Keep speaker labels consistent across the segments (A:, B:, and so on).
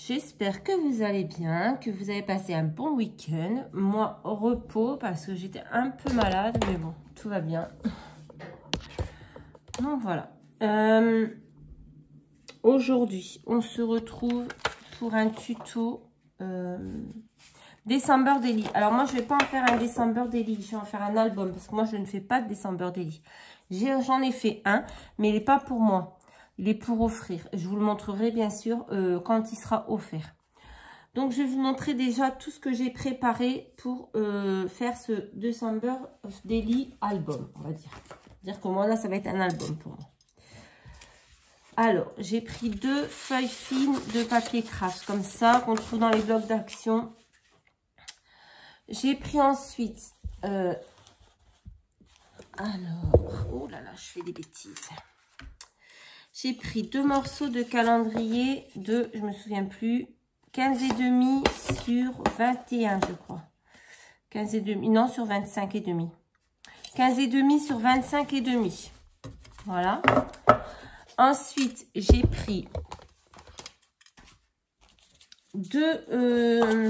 A: J'espère que vous allez bien, que vous avez passé un bon week-end. Moi, au repos, parce que j'étais un peu malade, mais bon, tout va bien. Donc, voilà. Aujourd'hui, on se retrouve pour un tuto December Daily. Alors, moi, je ne vais pas en faire un December Daily. Je vais en faire un album, parce que moi, je ne fais pas de December Daily. J'en ai fait un, mais il n'est pas pour moi. Il est pour offrir. Je vous le montrerai bien sûr quand il sera offert. Donc, je vais vous montrer déjà tout ce que j'ai préparé pour faire ce December Daily album, on va dire. Dire que moi, là, ça va être un album pour moi. Alors, j'ai pris 2 feuilles fines de papier craft, comme ça, qu'on trouve dans les blocs d'action. J'ai pris ensuite... alors, oh là là, je fais des bêtises. J'ai pris 2 morceaux de calendrier de, je me souviens plus, 15,5 sur 21, je crois. 15,5, non, sur 25,5. 15,5 sur 25,5. Voilà. Ensuite, j'ai pris 2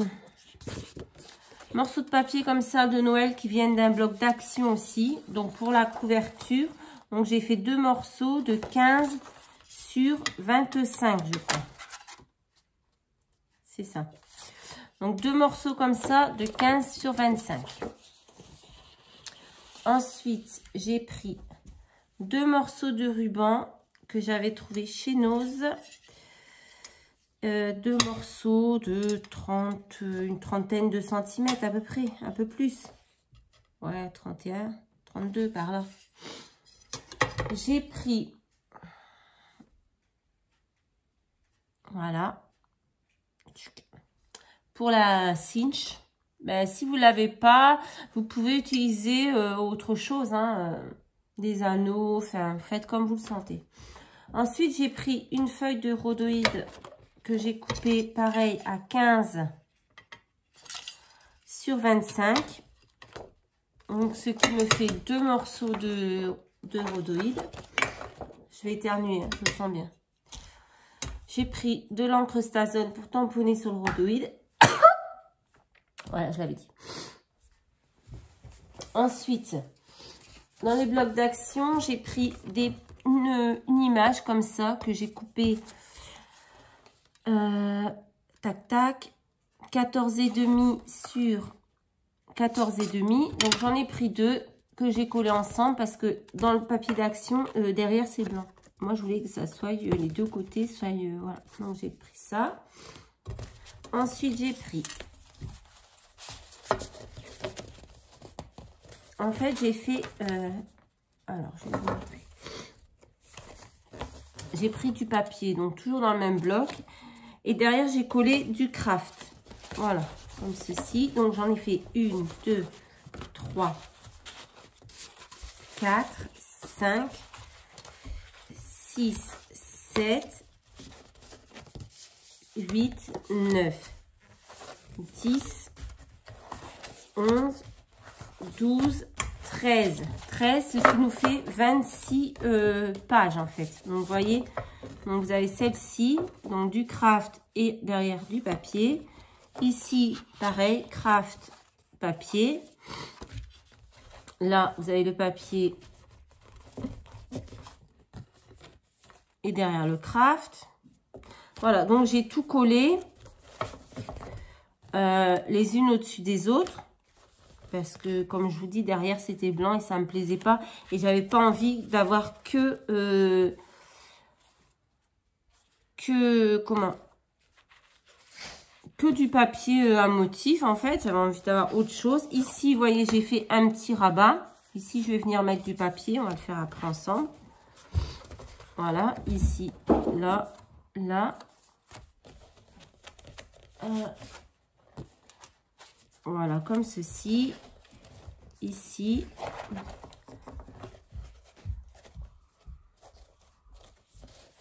A: morceaux de papier comme ça de Noël qui viennent d'un bloc d'action aussi. Donc, pour la couverture, donc j'ai fait 2 morceaux de 15 sur 25, je crois. C'est ça. Donc, 2 morceaux comme ça de 15 sur 25. Ensuite, j'ai pris 2 morceaux de ruban que j'avais trouvé chez Nose. 2 morceaux de 30, une trentaine de centimètres à peu près, un peu plus. Ouais, 31, 32 par là. J'ai pris... Voilà. Pour la cinch, ben, si vous ne l'avez pas, vous pouvez utiliser autre chose, hein, des anneaux, enfin, faites comme vous le sentez. Ensuite, j'ai pris une feuille de rhodoïde que j'ai coupée, pareil, à 15 sur 25. Donc, ce qui me fait 2 morceaux de rhodoïde. Je vais éternuer, hein, je me sens bien. J'ai pris de l'encre Stazone pour tamponner sur le rhodoïde. Voilà, je l'avais dit. Ensuite, dans les blocs d'action, j'ai pris une image comme ça que j'ai coupée. Tac, tac. 14,5 sur 14,5. Donc, j'en ai pris 2 que j'ai collés ensemble parce que dans le papier d'action, derrière, c'est blanc. Moi, je voulais que ça soit les 2 côtés, soit voilà. Donc, j'ai pris ça. Ensuite, j'ai pris... En fait, j'ai fait... alors, je vais vous montrer. J'ai pris du papier, donc toujours dans le même bloc. Et derrière, j'ai collé du craft. Voilà, comme ceci. Donc, j'en ai fait 1, 2, 3, 4, 5, 6, 7, 8, 9, 10, 11, 12, 13. 13, ce qui nous fait 26 pages en fait. Donc, vous voyez, donc vous avez celle-ci, donc du craft et derrière du papier. Ici, pareil, craft, papier. Là, vous avez le papier et derrière le craft. Voilà, donc j'ai tout collé les unes au-dessus des autres. Parce que, comme je vous dis, derrière, c'était blanc et ça ne me plaisait pas. Et j'avais pas envie d'avoir que du papier à motif, en fait. J'avais envie d'avoir autre chose. Ici, vous voyez, j'ai fait un petit rabat. Ici, je vais venir mettre du papier. On va le faire après ensemble. Voilà. Ici, là, là. Voilà, comme ceci. Ici.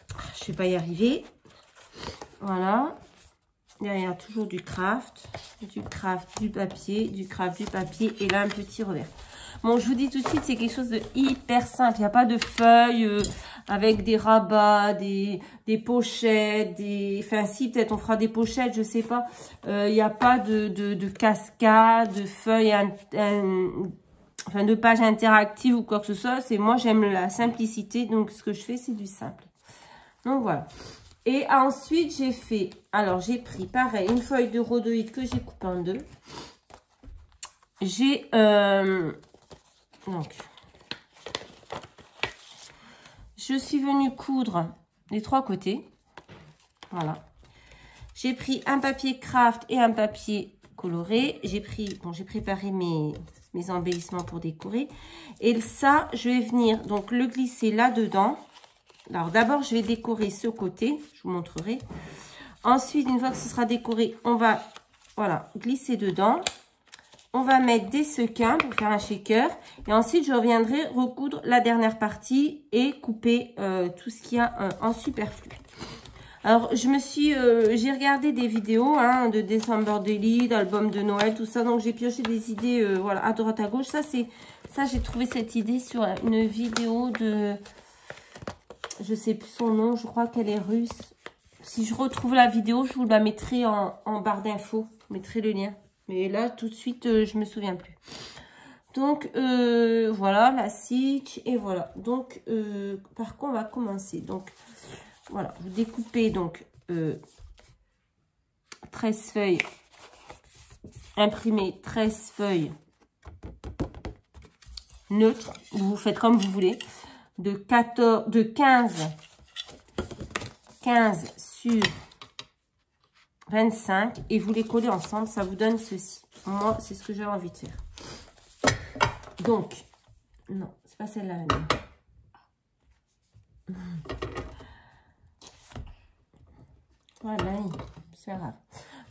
A: Je ne vais pas y arriver. Voilà. Derrière, toujours du craft, du papier, du craft, du papier. Et là, un petit revers. Bon, je vous dis tout de suite, c'est quelque chose de hyper simple. Il n'y a pas de feuilles avec des rabats, des pochettes, enfin si, peut-être on fera des pochettes, je sais pas. Il n'y a pas de cascade, de feuilles, enfin de pages interactives ou quoi que ce soit. C'est moi, j'aime la simplicité, donc ce que je fais, c'est du simple. Donc voilà. Et ensuite, j'ai fait, alors j'ai pris pareil, une feuille de rhodoïde que j'ai coupée en deux. J'ai, donc, je suis venue coudre les trois côtés. Voilà. J'ai pris un papier craft et un papier coloré. J'ai pris, bon, j'ai préparé mes embellissements pour décorer. Et ça, je vais venir donc le glisser là-dedans. Alors d'abord, je vais décorer ce côté, je vous montrerai. Ensuite, une fois que ce sera décoré, on va voilà, glisser dedans. On va mettre des sequins pour faire un shaker. Et ensuite, je reviendrai recoudre la dernière partie et couper tout ce qu'il y a en superflu. Alors, j'ai regardé des vidéos hein, de December Daily, d'albums de Noël, tout ça. Donc, j'ai pioché des idées voilà, à droite, à gauche. Ça, j'ai trouvé cette idée sur une vidéo de... Je sais plus son nom, je crois qu'elle est russe. Si je retrouve la vidéo, je vous la mettrai en barre d'infos. Je mettrai le lien. Mais là, tout de suite, je me souviens plus. Donc, voilà, la stitch. Et voilà. Donc, par quoi on va commencer? Donc, voilà. Vous découpez donc 13 feuilles. Imprimez 13 feuilles neutres. Vous faites comme vous voulez. De 15 sur 25 et vous les collez ensemble, ça vous donne ceci. Moi, c'est ce que j'ai envie de faire. Donc, non, c'est pas celle-là. Voilà, c'est pas grave.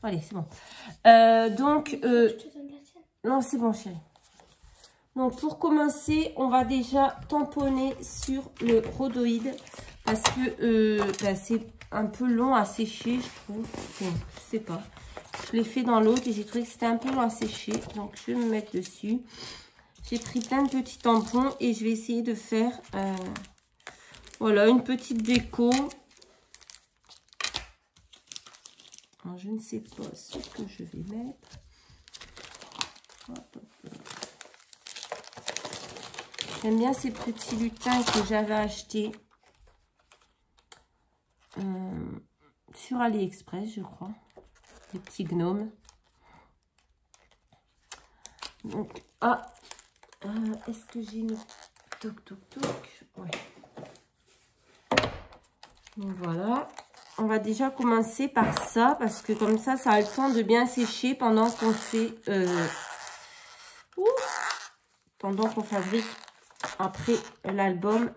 A: Allez, c'est bon. Donc, je te donne la tienne. Non, c'est bon, chérie. Donc, pour commencer, on va déjà tamponner sur le rhodoïde parce que c'est un peu long à sécher, je trouve. Bon, je sais pas. Je l'ai fait dans l'autre et j'ai trouvé que c'était un peu long à sécher. Donc, je vais me mettre dessus. J'ai pris plein de petits tampons et je vais essayer de faire voilà, une petite déco. Alors, je ne sais pas ce que je vais mettre. Hop, hop, hop. J'aime bien ces petits lutins que j'avais achetés sur AliExpress, je crois. Les petits gnomes. Donc, est-ce que j'ai une... Toc, toc, toc. Ouais. Donc, voilà. On va déjà commencer par ça, parce que comme ça a le temps de bien sécher pendant qu'on fait... pendant qu'on fabrique après l'album.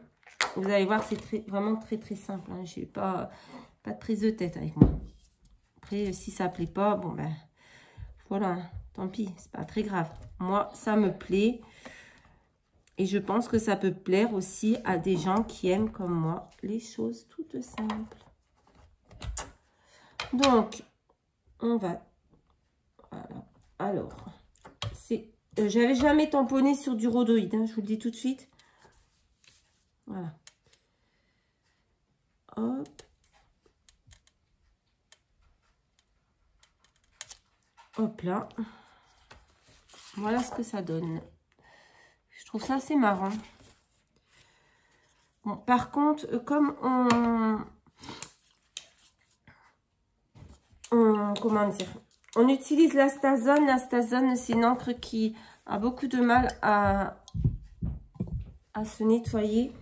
A: Vous allez voir, c'est vraiment très très simple. Hein. J'ai pas de prise de tête avec moi. Après, si ça plaît pas, bon ben voilà, hein. Tant pis, c'est pas très grave. Moi, ça me plaît. Et je pense que ça peut plaire aussi à des gens qui aiment comme moi les choses toutes simples. Donc, on va... Voilà. Alors, c'est... j'avais jamais tamponné sur du rhodoïde, hein, je vous le dis tout de suite. Voilà. Hop. Hop là. Voilà ce que ça donne. Je trouve ça assez marrant. Bon, par contre, comme comment dire, on utilise l'Astazone. L'Astazone, c'est une encre qui a beaucoup de mal à se nettoyer.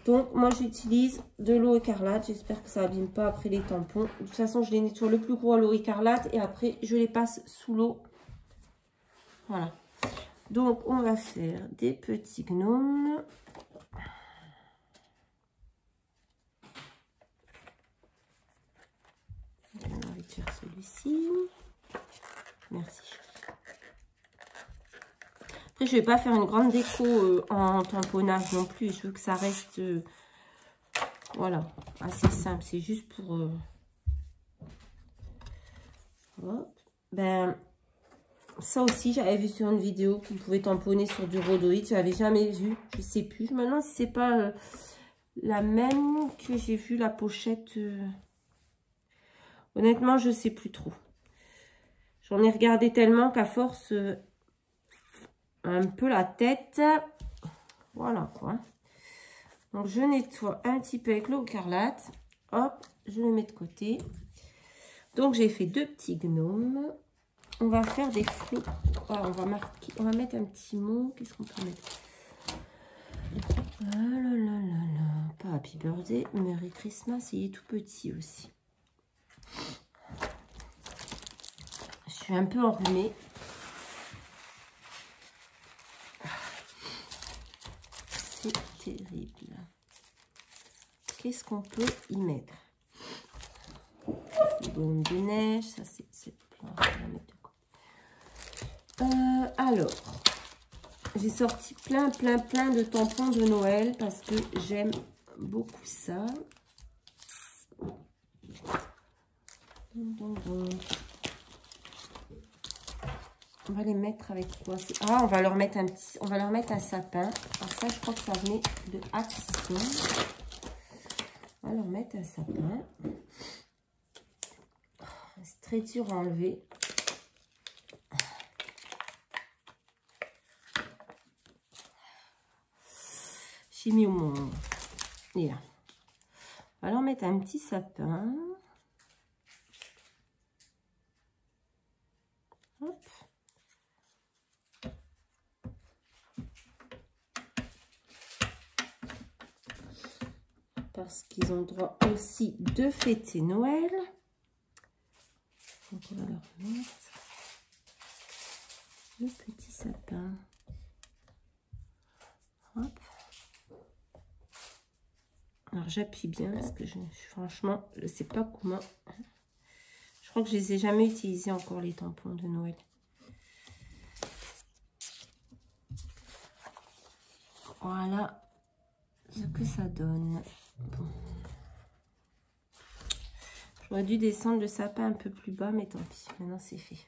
A: Donc, moi, j'utilise de l'eau écarlate. J'espère que ça n'abîme pas après les tampons. De toute façon, je les nettoie le plus gros à l'eau écarlate. Et après, je les passe sous l'eau. Voilà. Donc, on va faire des petits gnomes. J'ai envie de faire celui-ci. Merci. Après, je ne vais pas faire une grande déco en tamponnage non plus. Je veux que ça reste, voilà, assez simple. C'est juste pour... Hop. Ben, Ça aussi, j'avais vu sur une vidéo qu'on pouvait tamponner sur du rhodoïde. Je n'avais jamais vu. Je sais plus. Je me demande si c'est pas la même que j'ai vu la pochette. Honnêtement, je sais plus trop. J'en ai regardé tellement qu'à force, un peu la tête. Voilà quoi. Donc, je nettoie un petit peu avec l'eau écarlate. Hop, je le mets de côté. Donc, j'ai fait 2 petits gnomes. On va faire des flots. Ah, on va mettre un petit mot. Qu'est-ce qu'on peut mettre? Ah là là là là. Pas Happy Birthday, Merry Christmas. Il est tout petit aussi. Je suis un peu enrhumée. C'est terrible. Qu'est-ce qu'on peut y mettre? Bonne de neige. Ça, c'est plein. On va mettre de quoi. Alors, j'ai sorti plein de tampons de Noël parce que j'aime beaucoup ça. Donc. On va les mettre avec quoi? Ah, on va leur mettre un sapin. Alors ça, je crois que ça venait de Action. On va leur mettre un sapin. C'est très dur à enlever. J'ai mis au monde. Et là. On va leur mettre un petit sapin. Hop. Parce qu'ils ont le droit aussi de fêter Noël. Donc on va leur mettre le petit sapin. Hop. Alors j'appuie bien parce que franchement, je ne sais pas comment. Je crois que je les ai jamais utilisés encore les tampons de Noël. Voilà ce que ça donne. Bon. J'aurais dû descendre le sapin un peu plus bas, mais tant pis. Maintenant, c'est fait.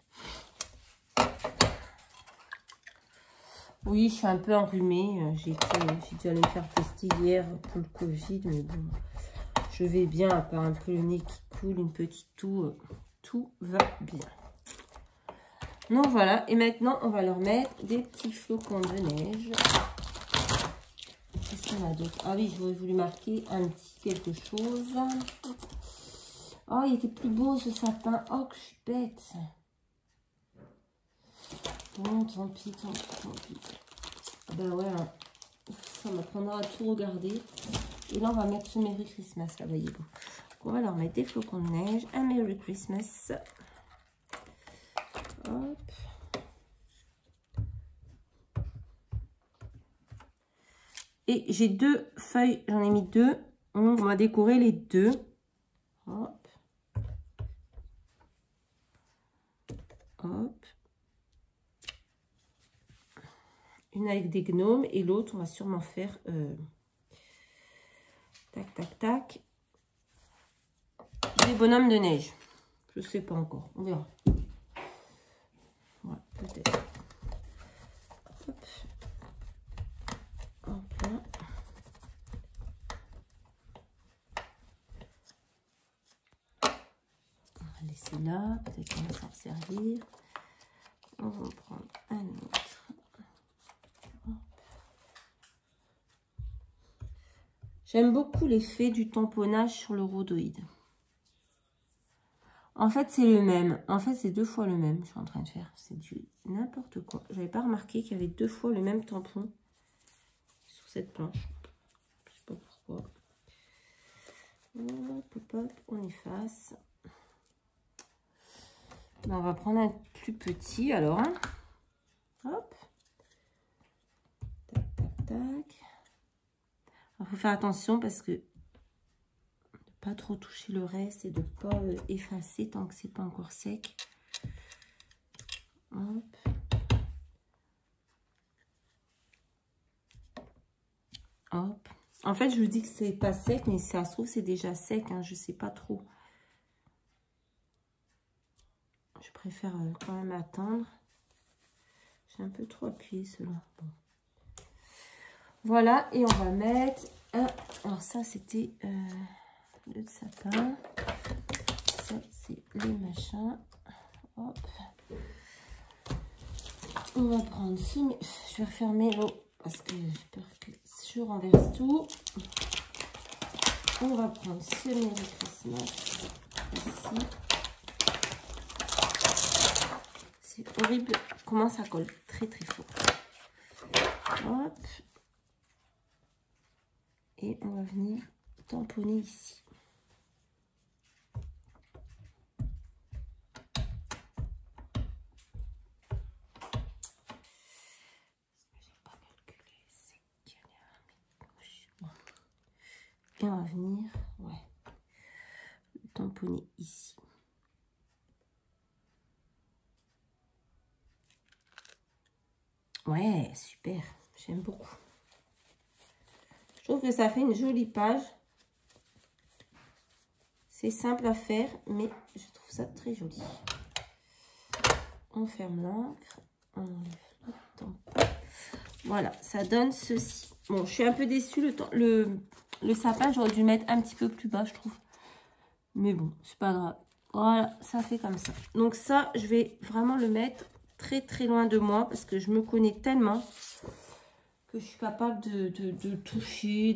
A: Oui, je suis un peu enrhumée. J'ai dû aller me faire tester hier pour le Covid, mais bon, je vais bien, à part un peu le nez qui coule, une petite toux. Tout va bien. Donc voilà, et maintenant, on va leur mettre des petits flocons de neige. Qu'est-ce qu'on a d'autre? Ah oui, j'aurais voulu marquer un petit quelque chose. Oh, il était plus beau ce sapin. Oh, que je suis bête. Bon, tant pis. Ben ouais, hein. Ça m'apprendra à tout regarder. Et là, on va mettre ce Merry Christmas. Là, voyez-vous. On va leur mettre des flocons de neige. Un Merry Christmas. Hop. Et j'ai 2 feuilles. J'en ai mis 2. On va décorer les 2. Hop. Hop. Une avec des gnomes et l'autre, on va sûrement faire tac, tac, tac. Des bonhommes de neige. Je sais pas encore. On verra. Voilà, peut-être. Hop. Hop là. On va laisser là. Peut-être qu'on va s'en servir. On va en prendre un autre. J'aime beaucoup l'effet du tamponnage sur le rhodoïde. En fait, c'est le même. En fait, c'est 2 fois le même. Je suis en train de faire. C'est du n'importe quoi. Je n'avais pas remarqué qu'il y avait 2 fois le même tampon sur cette planche. Je sais pas pourquoi. Hop, hop, hop, on efface. Ben, on va prendre un plus petit alors. Hein. Hop. Tac, tac, tac. Il faut faire attention parce que de pas trop toucher le reste et de pas effacer tant que c'est pas encore sec. Hop. Hop. En fait, je vous dis que c'est pas sec, mais ça se trouve c'est déjà sec. Hein, je sais pas trop. Je préfère quand même attendre. C'est un peu trop appuyé cela. Bon. Voilà, et on va mettre un... Alors ça, c'était le sapin. Ça, c'est les machins. Hop. On va prendre ce... Je vais refermer l'eau parce que j'ai peur que je renverse tout. On va prendre ce Merry Christmas ici. C'est horrible comment ça colle très très fort. Hop. Et on va venir tamponner ici. Et on va venir, tamponner ici. Ouais, super. J'aime beaucoup. Je trouve que ça fait une jolie page. C'est simple à faire, mais je trouve ça très joli. On ferme l'encre. On enlève le tampon. Voilà, ça donne ceci. Bon, je suis un peu déçue. Le sapin, j'aurais dû le mettre un petit peu plus bas, je trouve. Mais bon, c'est pas grave. Voilà, ça fait comme ça. Donc ça, je vais vraiment le mettre très très loin de moi parce que je me connais tellement que je suis capable de toucher,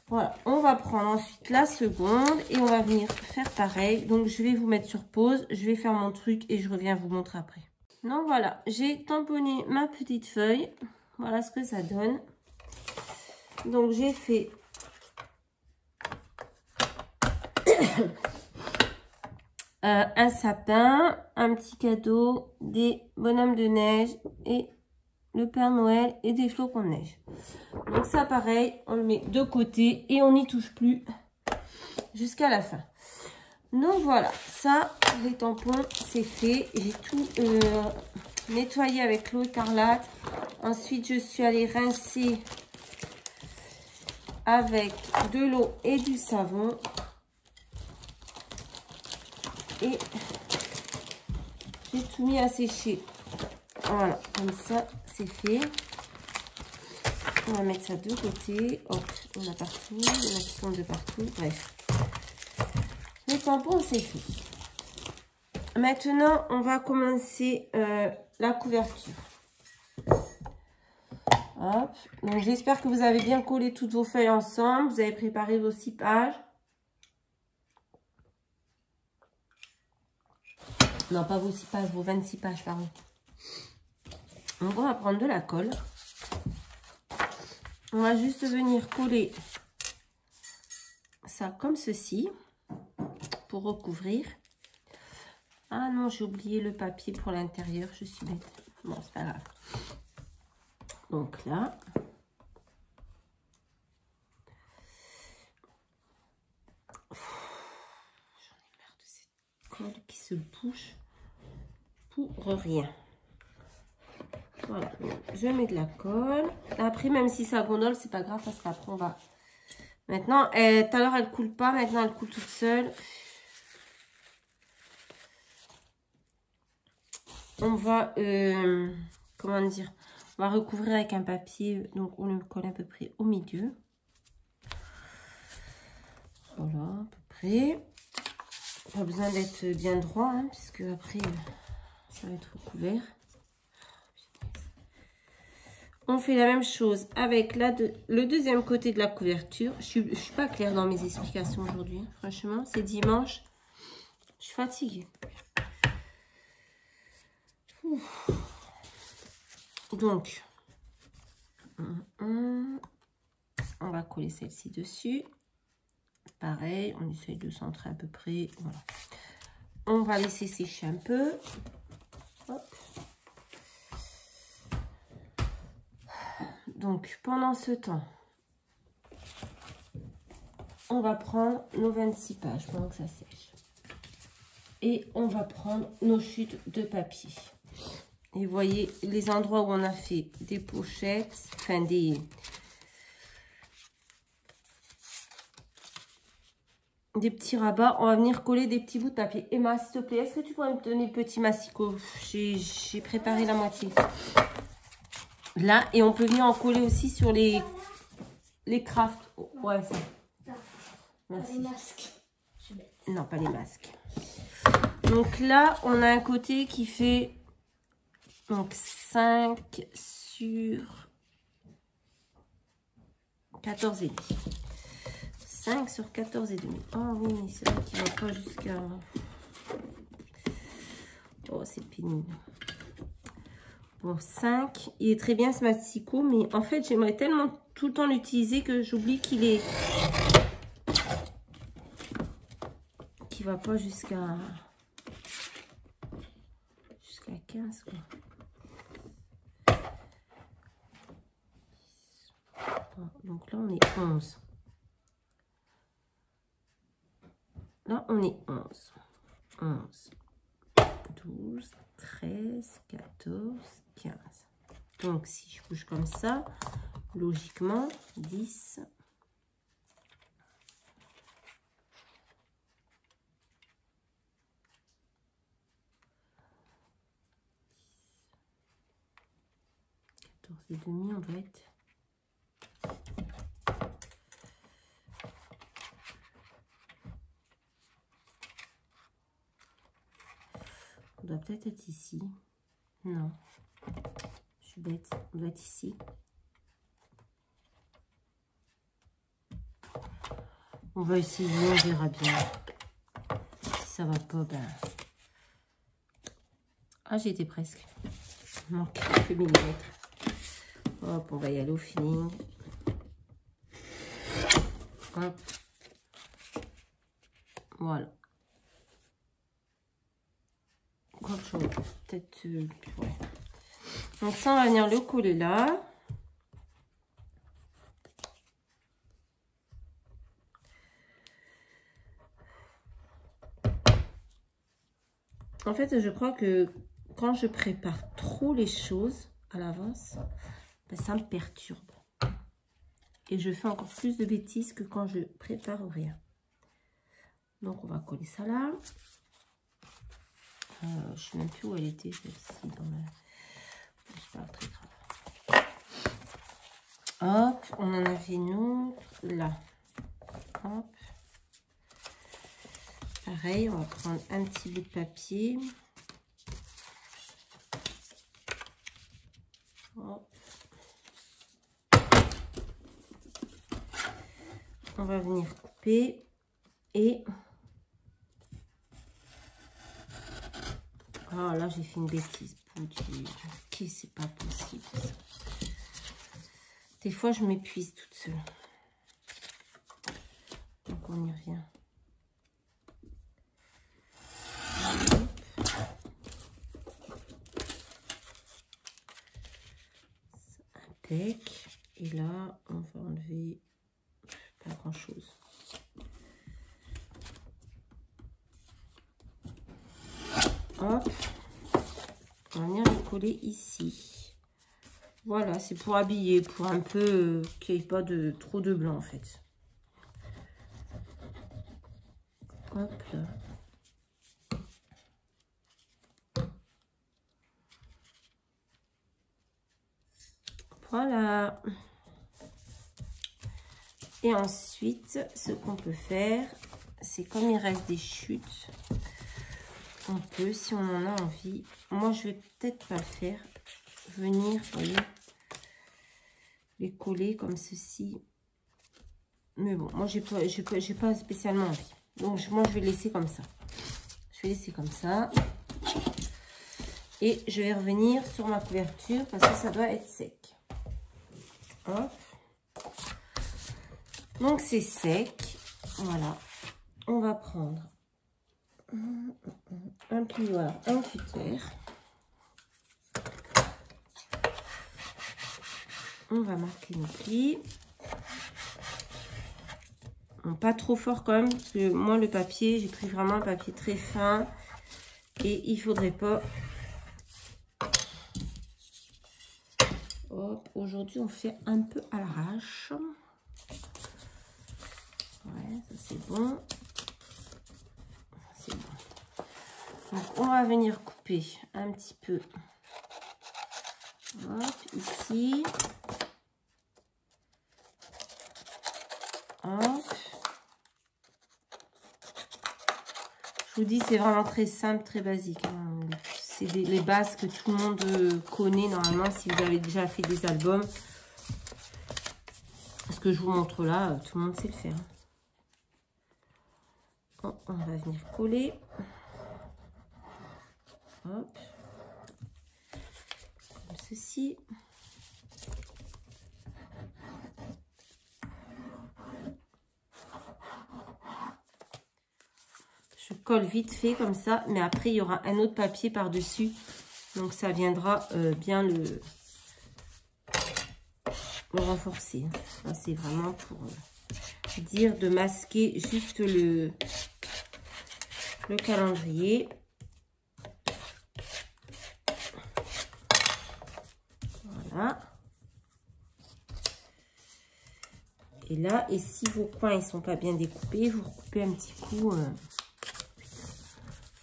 A: Voilà, on va prendre ensuite la seconde et on va venir faire pareil. Donc je vais vous mettre sur pause, je vais faire mon truc et je reviens vous montrer après. Donc voilà, j'ai tamponné ma petite feuille. Voilà ce que ça donne. Donc j'ai fait un sapin, un petit cadeau, des bonhommes de neige et le Père Noël et des flocons de neige. Donc ça pareil, on le met de côté et on n'y touche plus jusqu'à la fin. Donc voilà, ça, les tampons, c'est fait. J'ai tout nettoyé avec l'eau écarlate. Ensuite, je suis allée rincer avec de l'eau et du savon. Et j'ai tout mis à sécher. Voilà, comme ça, c'est fait. On va mettre ça de côté. Hop, on a partout. On a qui tombent de partout. Bref. Les tampons, c'est fait. Maintenant, on va commencer la couverture. Hop. Donc, j'espère que vous avez bien collé toutes vos feuilles ensemble. Vous avez préparé vos 6 pages. Non, pas vos 6 pages, vos 26 pages, pardon. Donc, on va prendre de la colle. On va juste venir coller ça comme ceci pour recouvrir. Ah non, j'ai oublié le papier pour l'intérieur, je suis bête. Bon, c'est pas grave. Donc là, j'en ai marre de cette colle qui se bouge pour rien. Voilà, je mets de la colle. Après, même si ça gondole, c'est pas grave parce qu'après on va... Maintenant, tout à l'heure elle coule pas, maintenant elle coule toute seule. On va, comment dire, on va recouvrir avec un papier, donc on le colle à peu près au milieu. Voilà, à peu près. Pas besoin d'être bien droit, hein, puisque après, ça va être recouvert. On fait la même chose avec le deuxième côté de la couverture. Je suis pas claire dans mes explications aujourd'hui. Hein. Franchement, c'est dimanche. Je suis fatiguée. Ouf. Donc, on va coller celle-ci dessus. Pareil, on essaye de centrer à peu près. Voilà. On va laisser sécher un peu. Hop. Donc, pendant ce temps, on va prendre nos 26 pages pendant que ça sèche. Et on va prendre nos chutes de papier. Et vous voyez les endroits où on a fait des pochettes, enfin des... des petits rabats. On va venir coller des petits bouts de papier. Emma, s'il te plaît, est-ce que tu pourrais me donner le petit massicot? J'ai préparé la moitié. Là, et on peut venir en coller aussi sur les crafts. Ouais, ça. Merci.
B: Les masques.
A: Non, pas les masques. Donc là, on a un côté qui fait donc 5 sur 14 et demi. 5 sur 14 et demi. Oh oui, mais c'est vrai qu'il ne va pas jusqu'à... Oh, c'est pénible. Bon, 5. Il est très bien ce massicot, mais en fait, j'aimerais tellement tout le temps l'utiliser que j'oublie qu'il est... qu'il va pas jusqu'à 15, quoi. Bon, donc là, on est 11. Là, on est 11. 11. 12, 13, 14, 15. Donc, si je bouge comme ça, logiquement, 10. Et demi, on doit être... On doit peut-être être ici. Non. Je suis bête. On doit être ici. On va essayer, on verra bien. Si ça va pas, ben... Ah, j'y étais presque. Il manque quelques millimètres. Hop, on va y aller au feeling. Hop. Voilà. Encore chose. Peut-être... ouais. Donc ça, on va venir le coller là. En fait, je crois que quand je prépare trop les choses à l'avance, ben, ça me perturbe. Et je fais encore plus de bêtises que quand je prépare rien. Donc, on va coller ça là. Je ne sais même plus où elle était, celle-ci. C'est pas très grave. Hop, on en avait une autre là. Hop. Pareil, on va prendre un petit bout de papier. Hop. On va venir couper et... Ah, là, j'ai fait une bêtise. Ok, c'est pas possible. Ça. Des fois, je m'épuise toute seule. Donc, on y revient. Impec. Et là, on va enlever pas grand-chose. Hop. On va venir le coller ici. Voilà, c'est pour habiller, pour un peu qu'il n'y ait pas trop de blanc en fait. Hop là. Voilà. Et ensuite, ce qu'on peut faire, c'est comme il reste des chutes, on peut, si on en a envie, moi je vais peut-être pas le faire, venir, vous voyez, les coller comme ceci. Mais bon, moi j'ai pas spécialement envie. Donc moi je vais laisser comme ça. Je vais laisser comme ça. Et je vais revenir sur ma couverture parce que ça doit être sec. Hop. Donc c'est sec. Voilà. On va prendre un plioir, un cutter. On va marquer nos plis. Bon, pas trop fort quand même, parce que moi le papier, j'ai pris vraiment un papier très fin. Et il faudrait pas... Aujourd'hui, on fait un peu à l'arrache. Ouais, ça c'est bon. Donc, on va venir couper un petit peu. Hop, ici. Hop. Je vous dis, c'est vraiment très simple, très basique. Hein. C'est les bases que tout le monde connaît normalement si vous avez déjà fait des albums. Ce que je vous montre là, tout le monde sait le faire. Oh, on va venir coller. Hop. Comme ceci. Je colle vite fait comme ça, mais après il y aura un autre papier par-dessus. Donc ça viendra bien le renforcer. Ça c'est vraiment pour dire de masquer juste le calendrier. Voilà. Et là, et si vos coins ils sont pas bien découpés, vous recoupez un petit coup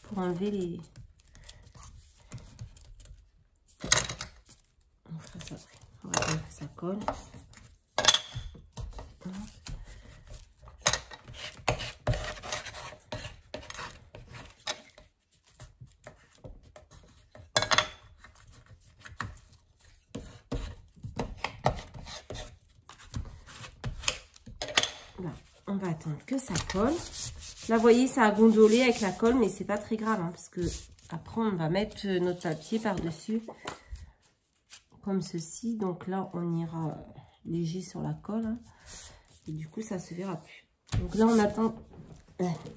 A: pour enlever les... On fera ça après. On va voir que ça colle. Là, on va attendre que ça colle. Là, vous voyez, ça a gondolé avec la colle, mais c'est pas très grave, hein, parce que après, on va mettre notre papier par-dessus, comme ceci. Donc là, on ira léger sur la colle, hein, et du coup, ça se verra plus. Donc là, on attend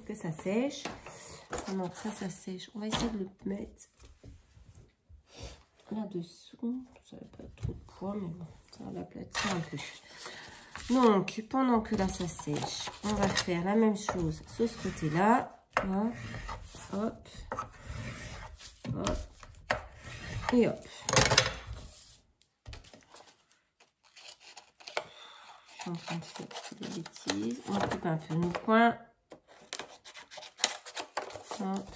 A: que ça sèche. Pendant que ça sèche, on va essayer de le mettre là-dessous. Ça va pas être trop de poids, mais bon, ça va l'aplatir un peu. Donc, pendant que là, ça sèche, on va faire la même chose sur ce côté-là. Hop, hop, hop, et hop. Je suis en train de faire des bêtises. On coupe un peu nos coins. Hop.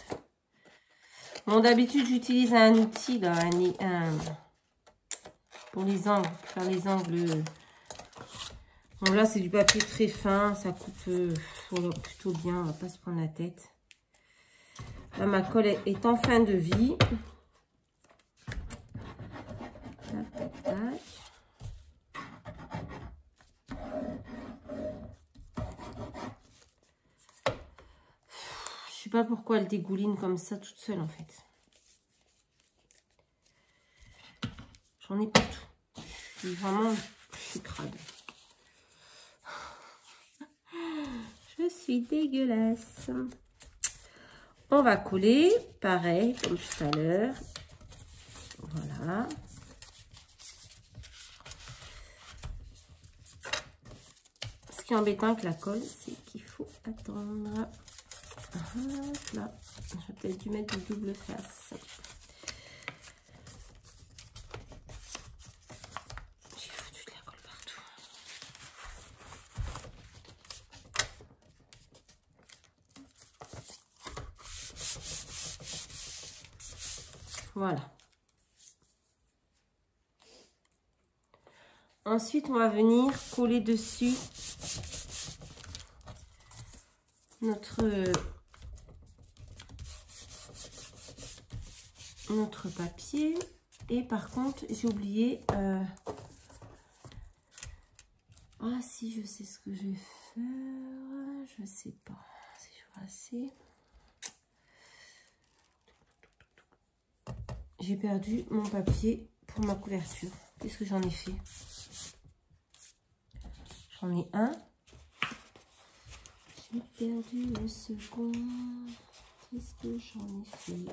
A: Bon, d'habitude, j'utilise un outil, là, pour les angles, pour faire les angles. Bon, là, c'est du papier très fin, ça coupe plutôt bien, on va pas se prendre la tête. Là, ma colle est en fin de vie. Tac, tac, tac. Je sais pas pourquoi elle dégouline comme ça toute seule, en fait. J'en ai partout. Je suis crade. Je suis dégueulasse. On va coller, pareil, comme tout à l'heure. Voilà. Ce qui est embêtant avec la colle, c'est qu'il faut attendre. Hop là. J'aurais peut-être dû mettre une double face. J'ai foutu de la colle partout. Voilà. Ensuite, on va venir coller dessus notre papier. Et par contre, j'ai oublié... Ah, si, je sais ce que je vais faire. Je sais pas si je vois assez. J'ai perdu mon papier pour ma couverture. Qu'est-ce que j'en ai fait? J'en ai un. J'ai perdu le second. Qu'est-ce que j'en ai fait?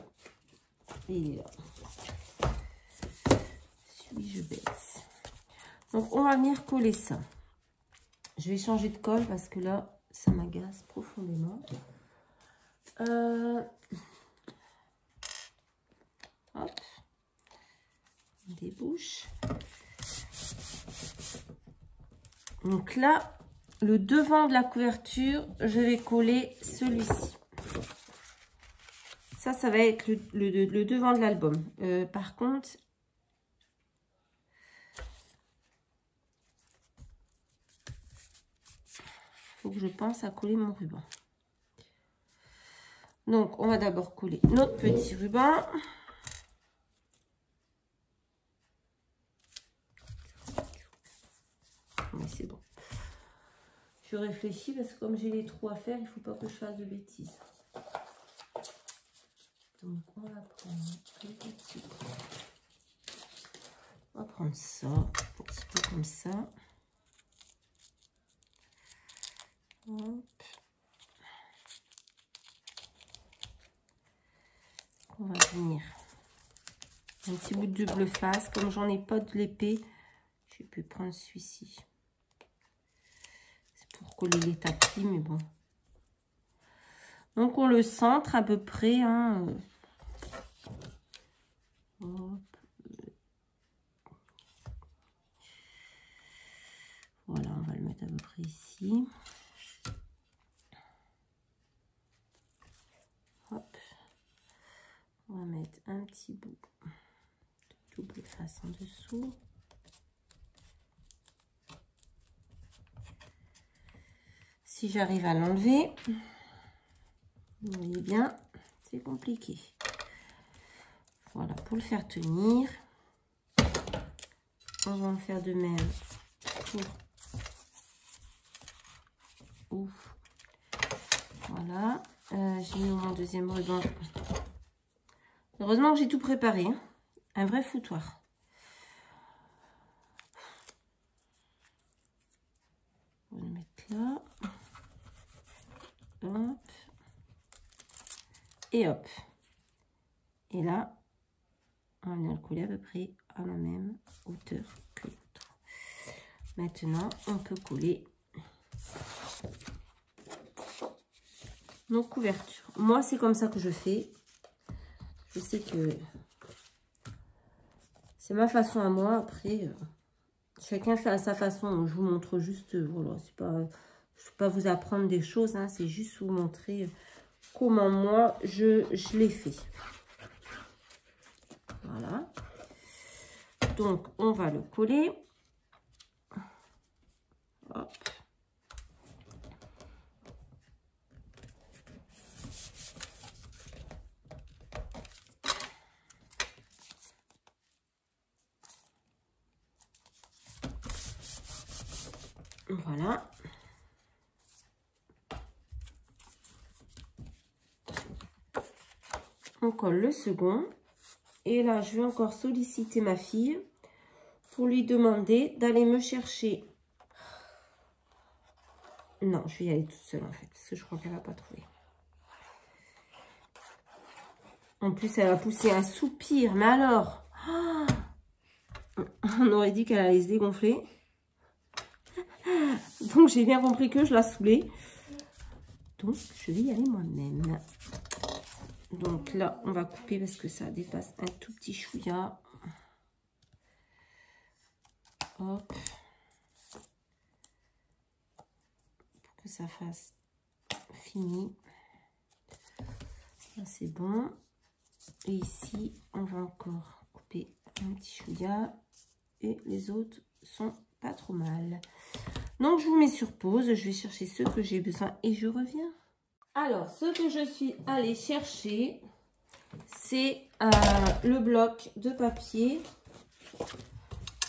A: Et il est là. Suis-je bête? Donc, on va venir coller ça. Je vais changer de colle parce que là, ça m'agace profondément. Hop. On débouche. Donc là, le devant de la couverture, je vais coller celui-ci. Ça va être le devant de l'album. Par contre, il faut que je pense à coller mon ruban. Donc, on va d'abord coller notre petit ruban. Mais c'est bon. Je réfléchis parce que comme j'ai les trous à faire, il ne faut pas que je fasse de bêtises. Donc, on va prendre le petit. On va prendre ça, un petit peu comme ça. Hop. On va venir un petit bout de bleu face. Comme j'en ai pas de l'épée, je peux prendre celui-ci. C'est pour coller les tapis, mais bon. Donc on le centre à peu près. Hein. Hop. Voilà, on va le mettre à peu près ici. Hop. On va mettre un petit bout de double face en dessous. Si j'arrive à l'enlever, vous voyez bien, c'est compliqué. Voilà, pour le faire tenir, on va en faire de même pour... Ouf. Voilà, j'ai mis mon deuxième ruban. Heureusement que j'ai tout préparé, hein. Un vrai foutoir. On va le mettre là. Hop. Et hop. Et là, on va venir le coller à peu près à la même hauteur que l'autre. Maintenant, on peut coller nos couvertures. Moi, c'est comme ça que je fais. Je sais que c'est ma façon à moi. Après, chacun fait à sa façon. Je vous montre juste, voilà, c'est pas, je ne vais pas vous apprendre des choses, hein, c'est juste vous montrer comment moi je l'ai fait. Voilà. Donc, on va le coller. Hop. Voilà. On colle le second. Et là, je vais encore solliciter ma fille pour lui demander d'aller me chercher. Non, je vais y aller toute seule en fait, parce que je crois qu'elle va pas trouver. En plus, elle va pousser un soupir. Mais alors, on aurait dit qu'elle allait se dégonfler. Donc, j'ai bien compris que je la saoulais. Donc, je vais y aller moi-même. Donc là, on va couper parce que ça dépasse un tout petit chouïa. Hop. Pour que ça fasse fini. Là, c'est bon. Et ici, on va encore couper un petit chouïa. Et les autres sont pas trop mal. Donc, je vous mets sur pause. Je vais chercher ceux que j'ai besoin et je reviens. Alors, ce que je suis allée chercher, c'est le bloc de papier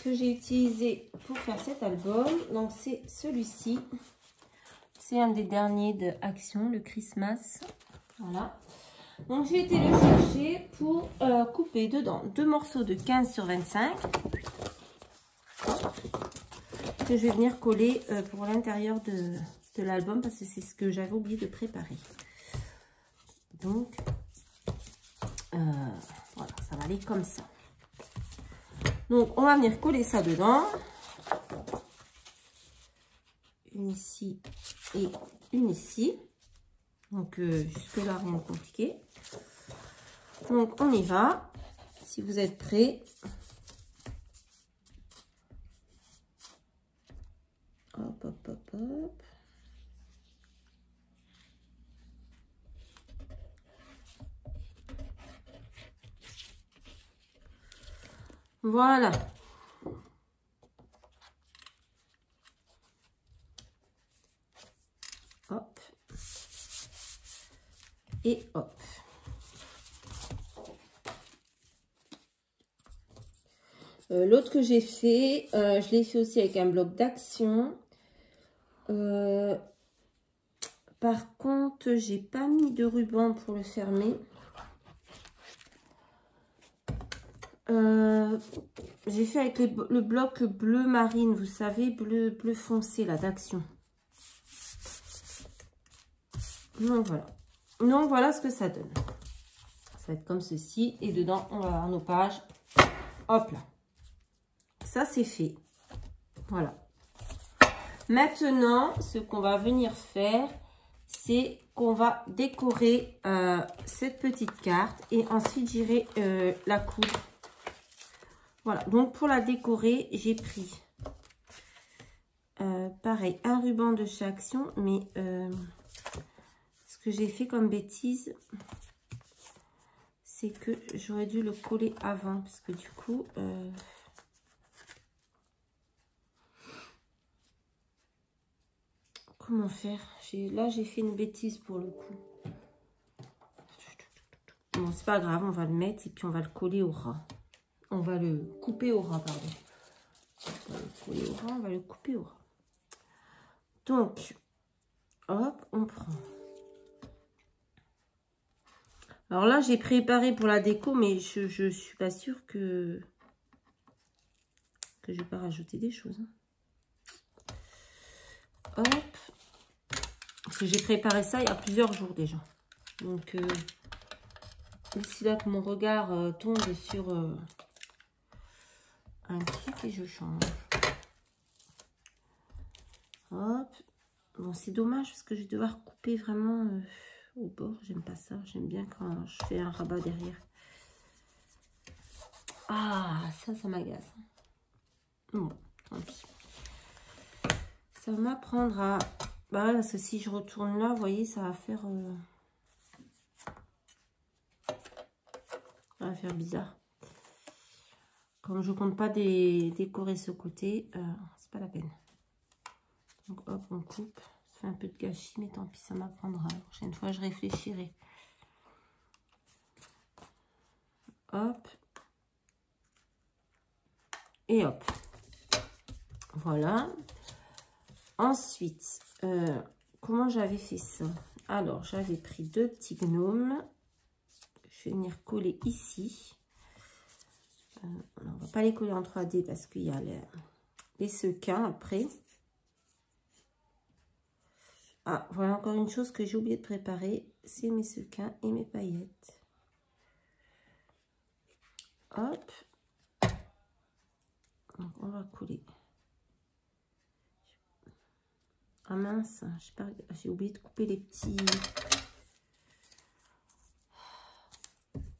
A: que j'ai utilisé pour faire cet album. Donc, c'est celui-ci. C'est un des derniers de Action, le Christmas. Voilà. Donc, j'ai été le chercher pour couper dedans 2 morceaux de 15 sur 25. Que je vais venir coller pour l'intérieur de l'album parce que c'est ce que j'avais oublié de préparer. Donc, voilà, ça va aller comme ça. Donc, on va venir coller ça dedans. Une ici et une ici. Donc, jusque-là, rien de compliqué. Donc, on y va. Si vous êtes prêts. Hop, hop, hop, hop. Voilà. Hop. Et hop. L'autre que j'ai fait, je l'ai fait aussi avec un bloc d'action. Par contre, j'ai pas mis de ruban pour le fermer. J'ai fait avec le bloc bleu marine, vous savez, bleu foncé là d'action. Donc voilà. Donc voilà ce que ça donne. Ça va être comme ceci. Et dedans, on va avoir nos pages. Hop là. Ça, c'est fait. Voilà. Maintenant, ce qu'on va venir faire, c'est qu'on va décorer cette petite carte. Et ensuite, j'irai la coudre. Voilà. Donc, pour la décorer, j'ai pris, pareil, un ruban de chez Action. Mais ce que j'ai fait comme bêtise, c'est que j'aurais dû le coller avant. Parce que du coup... comment faire? Là, j'ai fait une bêtise pour le coup. Bon, c'est pas grave, on va le mettre et puis on va le coller au ras. On va le couper au ras, pardon. On va le coller au ras, on va le couper au ras. Donc, hop, on prend. Alors là, j'ai préparé pour la déco, mais je suis pas sûre que je vais pas rajouter des choses. Hop. Parce que j'ai préparé ça il y a plusieurs jours déjà. Donc, ici là que mon regard tombe sur un truc et je change. Hop. Bon, c'est dommage parce que je vais devoir couper vraiment au bord. J'aime pas ça. J'aime bien quand je fais un rabat derrière. Ah, ça m'agace. Bon, tant pis. Ça m'apprendra. Bah ouais, parce que si je retourne là, vous voyez, ça va faire... ça va faire bizarre. Comme je compte pas décorer ce côté, c'est pas la peine. Donc hop, on coupe. Ça fait un peu de gâchis, mais tant pis, ça m'apprendra. La prochaine fois, je réfléchirai. Hop. Et hop. Voilà. Ensuite, comment j'avais fait ça? Alors, j'avais pris deux petits gnomes. Je vais venir coller ici. On ne va pas les coller en 3D parce qu'il y a les sequins après. Ah, voilà encore une chose que j'ai oublié de préparer. C'est mes sequins et mes paillettes. Hop. Donc, on va coller. Ah mince, j'ai oublié de couper les petits...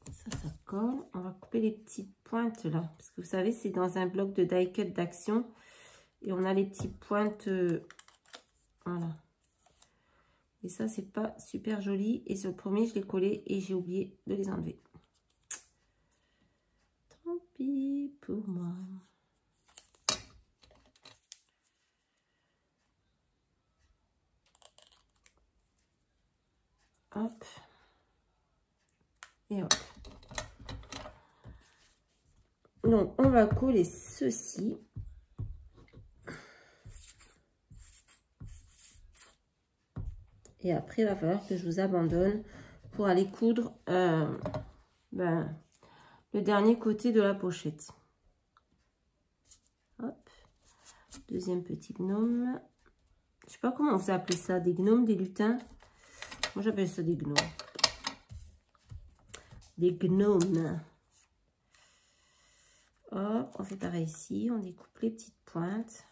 A: Ça colle. On va couper les petites pointes là. Parce que vous savez, c'est dans un bloc de die cut d'action. Et on a les petites pointes. Voilà. Et ça, c'est pas super joli. Et sur le premier, je l'ai collé et j'ai oublié de les enlever. Tant pis pour moi. Hop. Et hop. Donc, on va coller ceci. Et après, il va falloir que je vous abandonne pour aller coudre le dernier côté de la pochette. Hop. Deuxième petit gnome. Je sais pas comment vous appelez ça. Des gnomes, des lutins. Moi, j'appelle ça des gnomes. Des gnomes. Hop, on fait pareil ici. On découpe les petites pointes.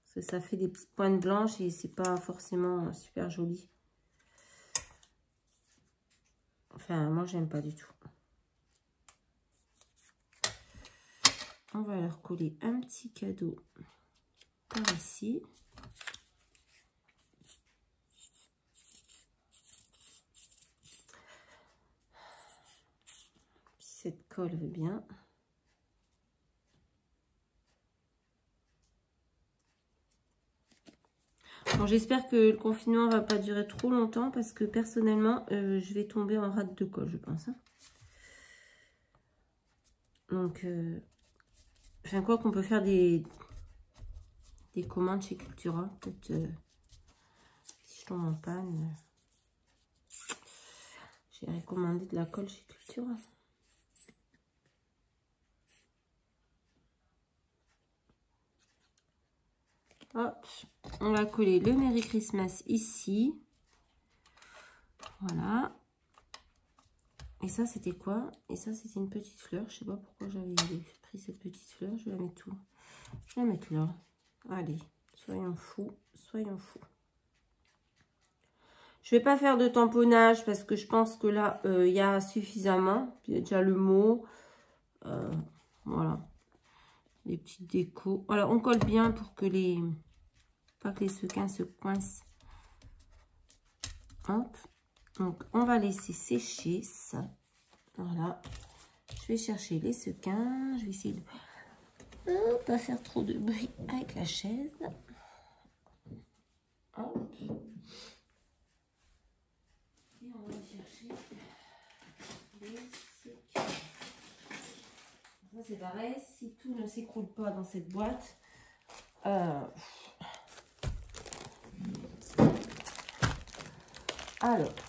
A: Parce que ça fait des petites pointes blanches et c'est pas forcément super joli. Enfin, moi, j'aime pas du tout. On va leur coller un petit cadeau par ici. Si cette colle veut bien. Bon, j'espère que le confinement va pas durer trop longtemps parce que personnellement, je vais tomber en rate de colle, je pense. Hein. Donc, enfin quoi qu'on peut faire des commandes chez Cultura. Peut-être si je tombe en panne, j'ai recommandé de la colle chez Cultura. Hop, on va coller le Merry Christmas ici. Voilà. Et ça, c'était quoi? Et ça, c'était une petite fleur. Je sais pas pourquoi j'avais pris cette petite fleur. Je vais la mettre où? Je vais la mettre là. Allez, soyons fous, soyons fous. Je vais pas faire de tamponnage parce que je pense que là, il y a suffisamment. Il y a déjà le mot. Voilà. Les petites décos. Alors, on colle bien pour que pas que les sequins se coincent. Hop. Donc, on va laisser sécher ça. Voilà. Je vais chercher les sequins. Je vais essayer de pas faire trop de bruit avec la chaise. Hop. Et on va chercher les sequins. Ça, c'est pareil. Si tout ne s'écroule pas dans cette boîte, alors,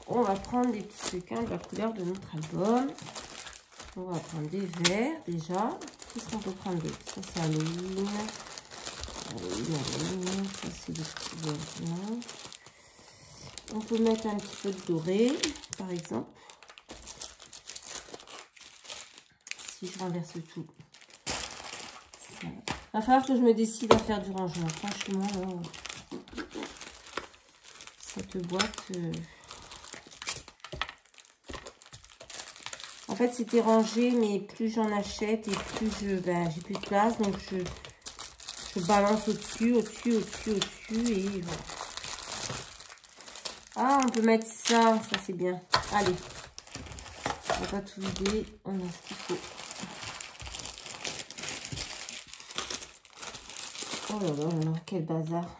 A: on va prendre des petits sequins de la couleur de notre album. On va prendre des verts déjà. Qu'est-ce qu'on peut prendre d'autre? Ça, c'est Halloween. Halloween. Ça, c'est des couleurs. On peut mettre un petit peu de doré, par exemple. Si je renverse tout. Il va falloir que je me décide à faire du rangement. Franchement, là, cette boîte... En fait, c'était rangé, mais plus j'en achète et plus j'ai plus de place. Donc, je balance au-dessus, au-dessus, au-dessus, au-dessus. Et voilà. Ah, on peut mettre ça. Ça, c'est bien. Allez. On va pas tout vider. On a ce qu'il faut. Oh là là là là, quel bazar.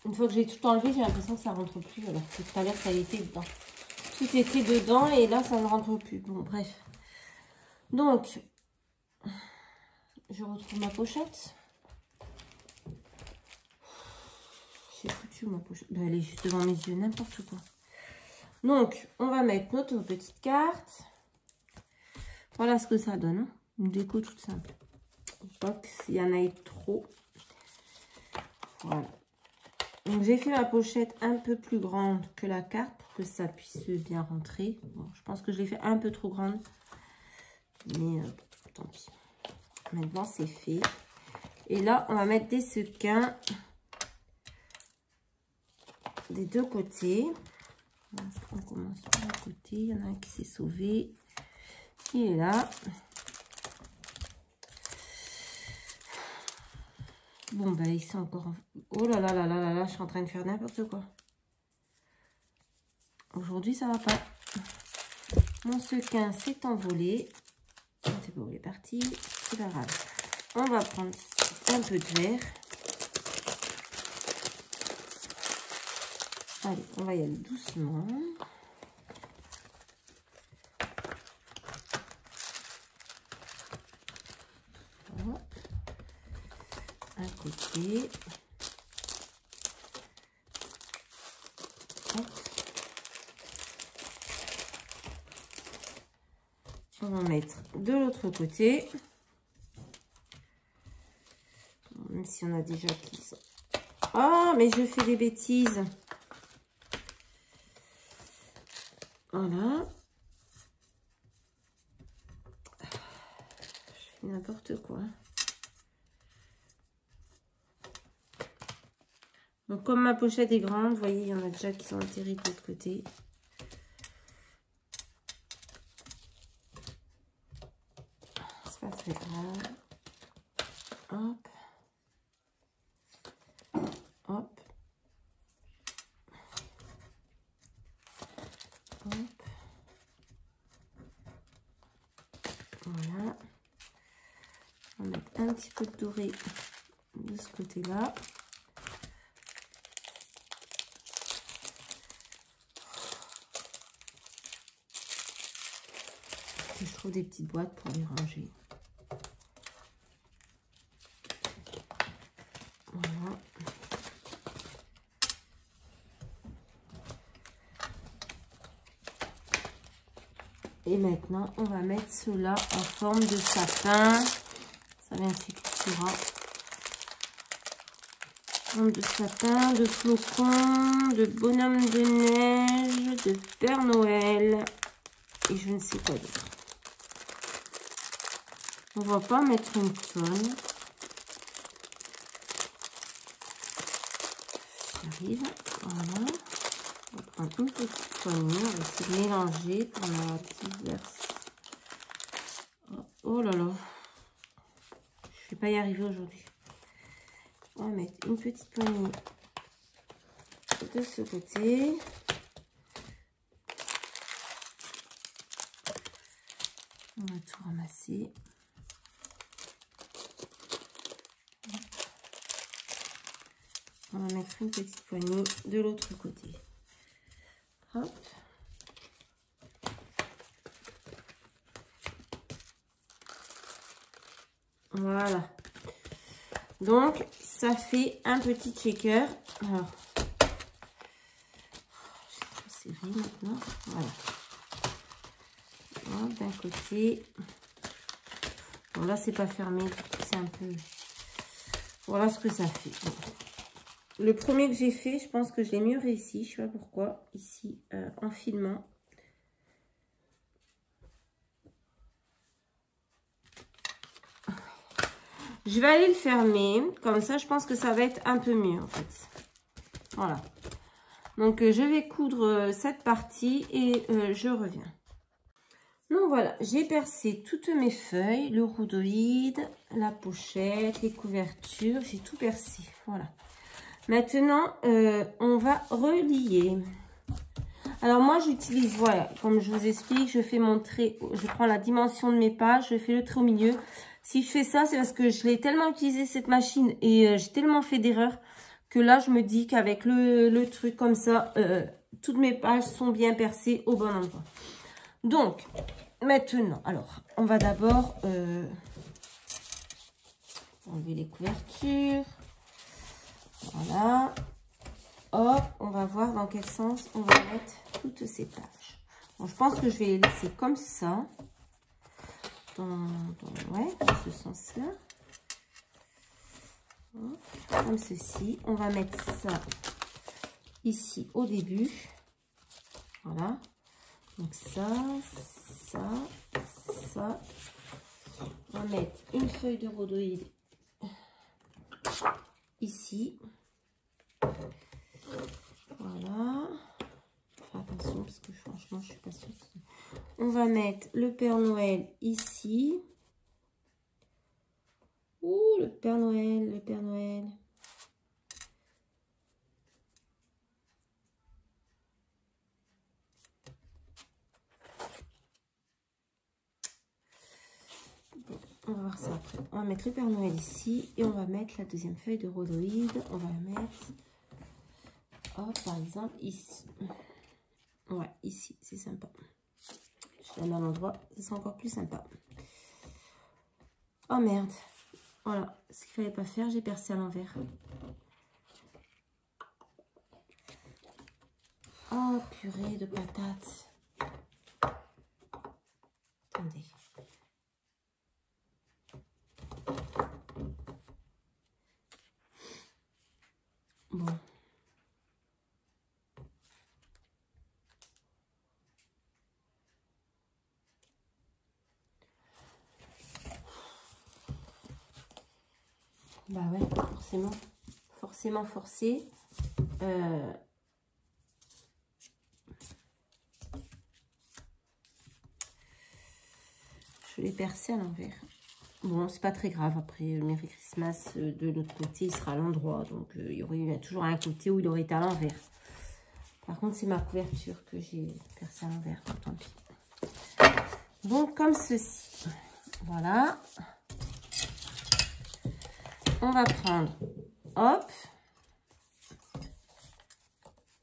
A: Une fois que j'ai tout enlevé, j'ai l'impression que ça rentre plus. Alors que tout à l'heure, ça était dedans. Tout était dedans et là, ça ne rentre plus. Bon, bref. Donc, je retrouve ma pochette. J'ai foutu ma pochette. Ben, elle est juste devant mes yeux, n'importe quoi. Donc, on va mettre notre petite carte. Voilà ce que ça donne. Hein. Une déco toute simple. Pas qu'il y en ait trop. Voilà. Donc, j'ai fait ma pochette un peu plus grande que la carte pour que ça puisse bien rentrer. Bon, je pense que je l'ai fait un peu trop grande. Mais tant pis. Maintenant, c'est fait. Et là, on va mettre des sequins des deux côtés. On commence par le côté. Il y en a un qui s'est sauvé. Il est là. Bon, ben, ils sont encore... Oh là là là là là là, je suis en train de faire n'importe quoi. Aujourd'hui, ça va pas. Mon sequin s'est envolé. C'est bon, il est parti. C'est pas grave. On va prendre un peu de vert. Allez, on va y aller doucement. Voilà. Un côté. Hop. On va mettre de l'autre côté. Même si on a déjà qui sont... Ah, mais je fais des bêtises. Voilà. Je fais n'importe quoi. Donc, comme ma pochette est grande, vous voyez, il y en a déjà qui sont atterris de l'autre côté. C'est pas très grave. Hop. Hop. Hop. Voilà. On va mettre un petit peu de doré de ce côté-là. que je trouve des petites boîtes pour les ranger. Voilà. Et maintenant, on va mettre cela en forme de sapin. Ça vient de chez Cultura. Forme de sapin, de flocons, de bonhomme de neige, de Père Noël. Et je ne sais quoi d'autre. On va pas mettre une tonne. J'arrive. Voilà. On va prendre une petite poignée. On va essayer de mélanger pour la diverse. Oh là là. Je ne vais pas y arriver aujourd'hui. On va mettre une petite poignée de ce côté. On va tout ramasser. On va mettre une petite poignée de l'autre côté. Hop. Voilà. Donc, ça fait un petit shaker. Alors, je vais serrer maintenant. Voilà. D'un côté. Bon, là, c'est pas fermé. C'est un peu... Voilà ce que ça fait. Bon. Le premier que j'ai fait, je pense que je l'ai mieux réussi. Je sais pas pourquoi. Ici, en filmant. Je vais aller le fermer. Comme ça, je pense que ça va être un peu mieux, en fait. Voilà. Donc, je vais coudre cette partie et je reviens. Donc, voilà. J'ai percé toutes mes feuilles, le rhodoïde, la pochette, les couvertures. J'ai tout percé. Voilà. Maintenant, on va relier. Alors, moi, j'utilise, voilà, comme je vous explique, je fais mon trait. Je prends la dimension de mes pages, je fais le trait au milieu. Si je fais ça, c'est parce que je l'ai tellement utilisé cette machine et j'ai tellement fait d'erreurs que là, je me dis qu'avec le truc comme ça, toutes mes pages sont bien percées au bon endroit. Donc, maintenant, alors, on va d'abord enlever les couvertures. Voilà. Hop, on va voir dans quel sens on va mettre toutes ces pages. Bon, je pense que je vais les laisser comme ça. Dans ce sens-là. Comme ceci. On va mettre ça ici au début. Voilà. Donc ça. On va mettre une feuille de rhodoïde ici. Voilà. Fais attention parce que franchement, je suis pas sûre. On va mettre le Père Noël ici. Ouh, le Père Noël, le Père Noël. Bon, on va voir ça après. On va mettre le Père Noël ici et on va mettre la deuxième feuille de rhodoïde. On va la mettre, oh, par exemple, ici. Ouais, ici, c'est sympa. Je la mets à l'endroit, ce sera encore plus sympa. Oh merde. Voilà, ce qu'il fallait pas faire, j'ai percé à l'envers. Oh, purée de patates. Attendez. Bon. Bah ouais, forcément forcé. Je l'ai percé à l'envers. Bon, c'est pas très grave. Après, le Merry Christmas de l'autre côté, il sera à l'endroit. Donc, il y aurait toujours un côté où il aurait été à l'envers. Par contre, c'est ma couverture que j'ai percée à l'envers. Tant pis. Donc, comme ceci. Voilà. On va prendre, hop.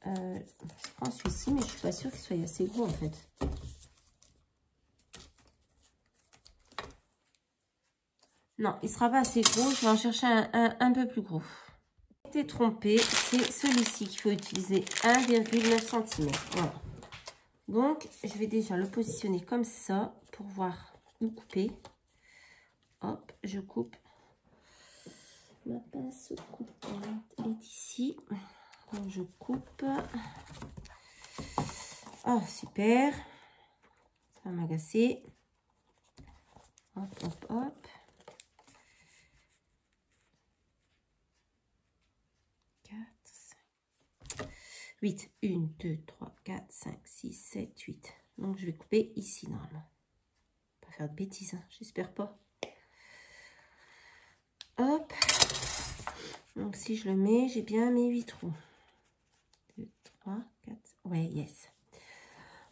A: Je prends celui-ci, mais je suis pas sûre qu'il soit assez gros en fait. Non, il sera pas assez gros. Je vais en chercher un peu plus gros. T'es trompé, c'est celui-ci qu'il faut utiliser 1,9 cm. Voilà. Donc, je vais déjà le positionner comme ça pour voir où couper. Hop, je coupe. Ma pince coupante est ici. Donc, je coupe. Oh, super. Ça va m'agacer. Hop, hop, hop. 8, 1, 2, 3, 4, 5, 6, 7, 8. Donc, je vais couper ici, normalement. Pas faire de bêtises, hein, j'espère pas. Hop. Donc, si je le mets, j'ai bien mes 8 trous. 2, 3, 4. Ouais, yes.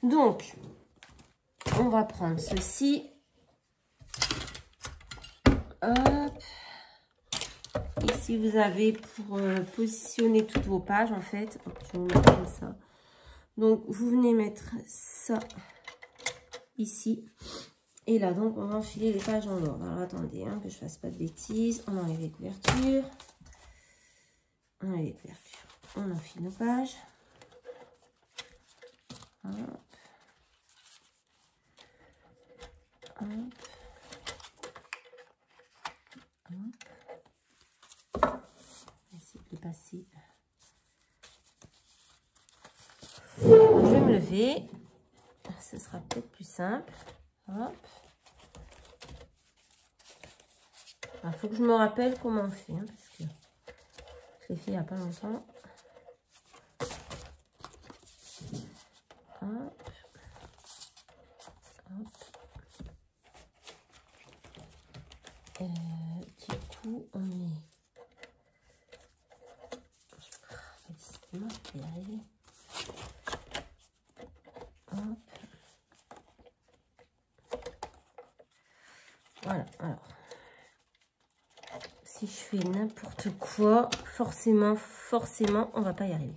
A: Donc, on va prendre ceci. Hop. Ici, vous avez pour positionner toutes vos pages, en fait. Hop, je vais vous mettre comme ça. Donc, vous venez mettre ça ici. Et là, donc, on va enfiler les pages en ordre. Alors, attendez, hein, que je fasse pas de bêtises. On enlève les couvertures. On enlève les couvertures. On enfile nos pages. Hop. Hop. Hop. On va essayer de le passer. Je vais me lever. Ce sera peut-être plus simple. Hop. Il faut que je me rappelle comment on fait, hein, parce que je l'ai fait il n'y a pas longtemps. Hop. Hop. Du coup, on met... Décidément, je vais y arriver. Hop. Voilà, alors. Si je fais n'importe quoi, forcément, on va pas y arriver.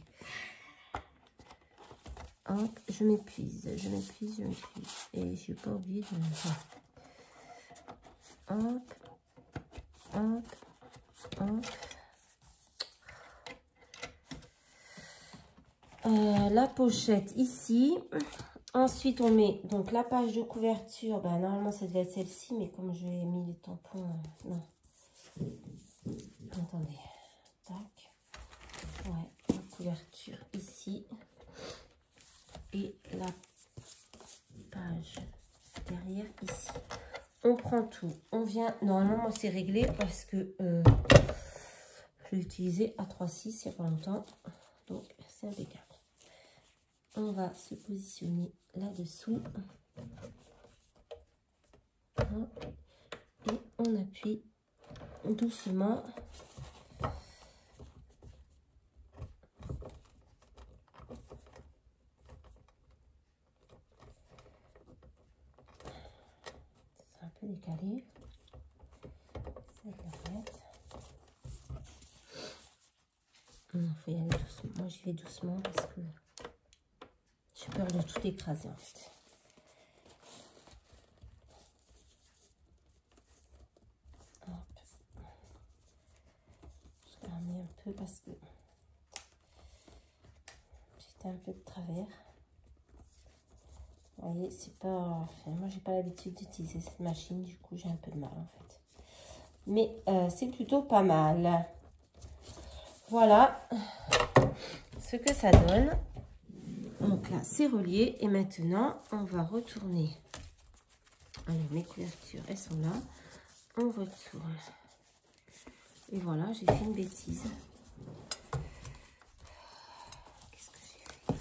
A: Hop, je m'épuise. Et je n'ai pas oublié de... Hop, hop, hop. La pochette ici. Ensuite, on met donc la page de couverture. Ben, normalement, ça devait être celle-ci, mais comme je ai mis les tampons, non. Attendez. Tac. Ouais, la couverture ici. Et la page derrière ici. On prend tout. On vient... Normalement, moi, c'est réglé parce que je l'ai utilisé à 3,6 il n'y a pas longtemps. Donc, c'est impeccable. On va se positionner là-dessous. Et on appuie doucement. C'est un peu décalé. Ça va être. Il faut y aller doucement. Moi, j'y vais doucement parce que j'ai peur de tout écraser en fait. Hop. Je vais ramener un peu parce que j'étais un peu de travers. Vous voyez, c'est pas... Enfin, moi, j'ai pas l'habitude d'utiliser cette machine. Du coup, j'ai un peu de mal en fait. Mais c'est plutôt pas mal. Voilà ce que ça donne. Donc là, c'est relié. Et maintenant, on va retourner. Alors, mes couvertures, elles sont là. On retourne. Et voilà, j'ai fait une bêtise. Qu'est-ce que j'ai fait?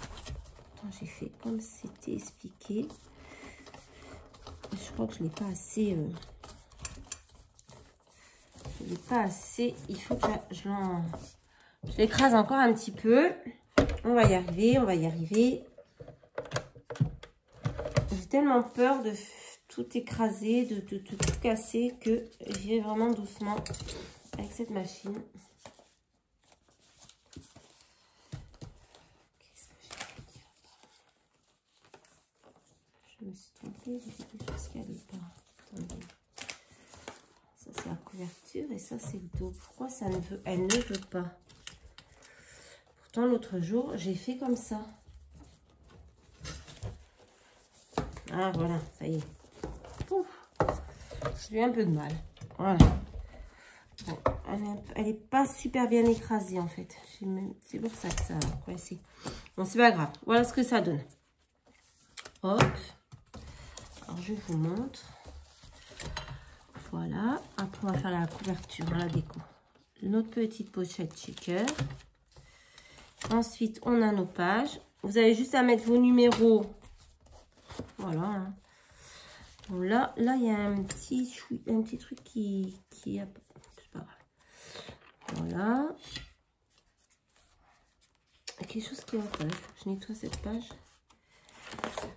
A: Attends, j'ai fait comme c'était expliqué. Je crois que je ne l'ai pas assez... je l'ai pas assez. Il faut que je l'écrase encore un petit peu. On va y arriver, on va y arriver. J'ai tellement peur de tout écraser, de tout casser que j'y vais vraiment doucement avec cette machine. Qu'est-ce que j'ai fait qui va pas? Je me suis trompée, j'ai fait quelque chose qui n'allait pas. Attendez. Ça c'est la couverture et ça, c'est le dos. Pourquoi ça ne veut... Elle ne veut pas. Pourtant, l'autre jour, j'ai fait comme ça. Ah, voilà, ça y est. Ouf. J'ai eu un peu de mal. Voilà. Bon, elle n'est pas super bien écrasée, en fait. C'est pour ça que ça a coincé. Bon, c'est pas grave. Voilà ce que ça donne. Hop. Alors, je vous montre. Voilà. Après, on va faire la couverture, la déco. Notre petite pochette shaker. Ensuite, on a nos pages. Vous avez juste à mettre vos numéros. Voilà. Hein. Bon, là, il y a un petit truc qui a... C'est pas grave. Voilà. Quelque chose qui va pas. Je nettoie cette page.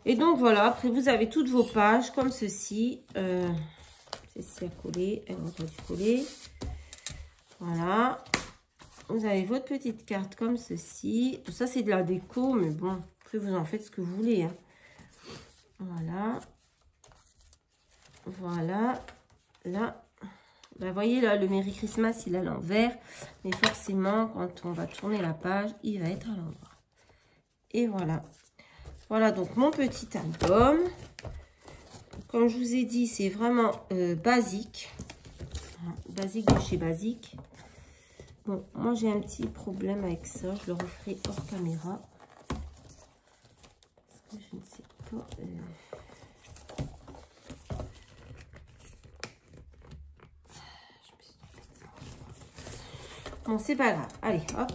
A: Et donc, voilà. Après, vous avez toutes vos pages comme ceci. Ceci à coller. Elle aurait dû coller. Voilà. Vous avez votre petite carte comme ceci. Tout ça, c'est de la déco, mais bon, après, vous en faites ce que vous voulez. Hein. Voilà. Voilà. Là, vous voyez, là, le Merry Christmas, il est à l'envers. Mais forcément, quand on va tourner la page, il va être à l'endroit. Et voilà. Voilà, donc, mon petit album. Comme je vous ai dit, c'est vraiment basique. Basique de chez Basique. Bon, moi j'ai un petit problème avec ça. Je le referai hors caméra. Parce que je ne sais pas. Bon, c'est pas grave. Allez, hop.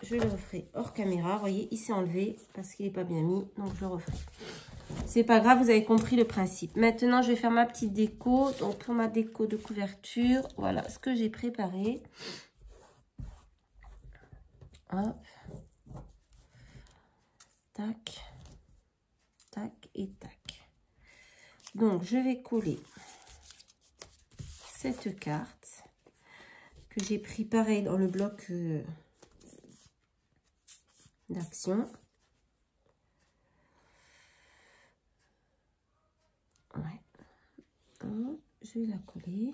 A: Je le referai hors caméra. Vous voyez, il s'est enlevé parce qu'il n'est pas bien mis. Donc, je le referai. C'est pas grave, vous avez compris le principe. Maintenant, je vais faire ma petite déco. Donc, pour ma déco de couverture, voilà ce que j'ai préparé. Hop. Tac. Tac et tac. Donc, je vais coller cette carte que j'ai pris pareil dans le bloc d'action. Ouais. Hop, je vais la coller.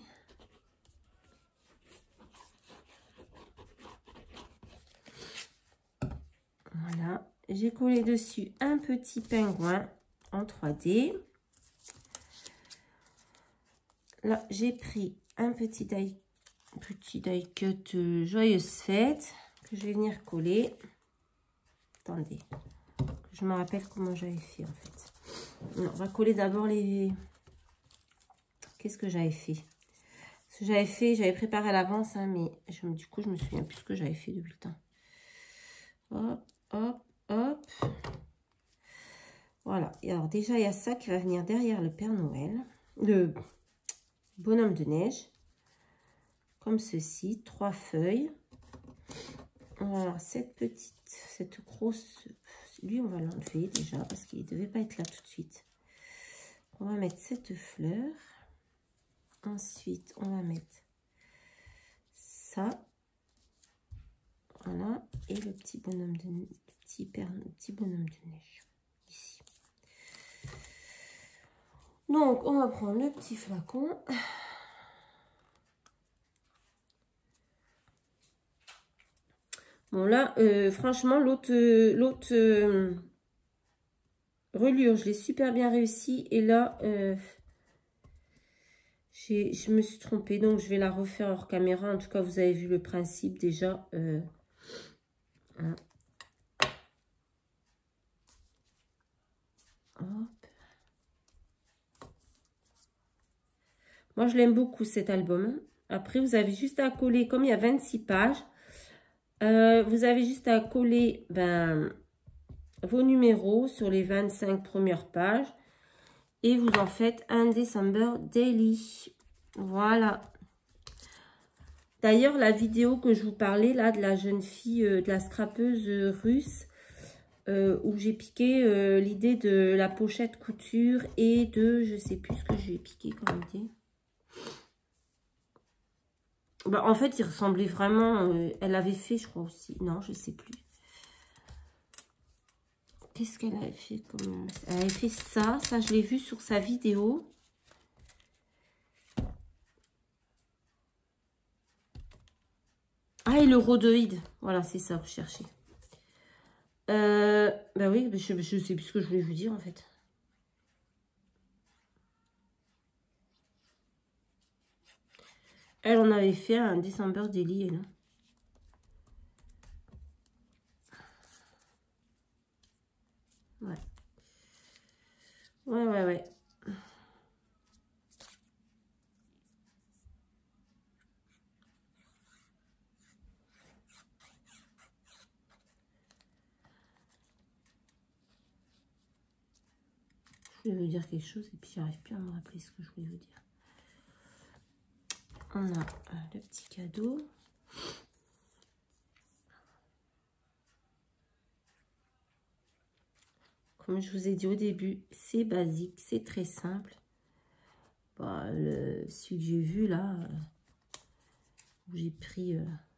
A: Voilà. J'ai collé dessus un petit pingouin en 3D. Là, j'ai pris un petit die cut joyeuse fête que je vais venir coller. Attendez, je me rappelle comment j'avais fait en fait. Non, on va coller d'abord les... Qu'est-ce que j'avais fait? Ce que j'avais fait, j'avais préparé à l'avance, hein, mais du coup, je me souviens plus ce que j'avais fait depuis le temps. Hop, hop, hop. Voilà. Et alors, déjà, il y a ça qui va venir derrière le Père Noël. Le bonhomme de neige. Comme ceci. 3 feuilles. Voilà, cette grosse... Lui, on va l'enlever déjà parce qu'il ne devait pas être là tout de suite. On va mettre cette fleur. Ensuite, on va mettre ça. Voilà. Et le petit bonhomme de petit bonhomme de neige. Ici. Donc, on va prendre le petit flacon. Bon, là, franchement, l'autre reliure, je l'ai super bien réussi. Et là, je me suis trompée. Donc, je vais la refaire hors caméra. En tout cas, vous avez vu le principe déjà. Hein. Hop. Moi, je l'aime beaucoup, cet album. Après, vous avez juste à coller, comme il y a 26 pages, vous avez juste à coller vos numéros sur les 25 premières pages. Et vous en faites un December Daily. Voilà. D'ailleurs, la vidéo que je vous parlais, là, de la jeune fille, de la scrapeuse russe, où j'ai piqué l'idée de la pochette couture et de, je sais plus ce que j'ai piqué comme idée. Bah, en fait, il ressemblait vraiment, elle avait fait, je crois aussi, non, je sais plus. Qu'est-ce qu'elle avait fait comme... Elle avait fait ça je l'ai vu sur sa vidéo. Ah, et le rhodoïde. Voilà, c'est ça que je cherchais. Bah oui, je sais plus ce que je voulais vous dire, en fait. Elle en avait fait un December Daily, elle. Ouais. Ouais. Je voulais vous dire quelque chose et puis j'arrive plus à me rappeler ce que je voulais vous dire. On a le petit cadeau. Comme je vous ai dit au début, c'est basique, c'est très simple. Bah, celui que j'ai vu là, où j'ai pris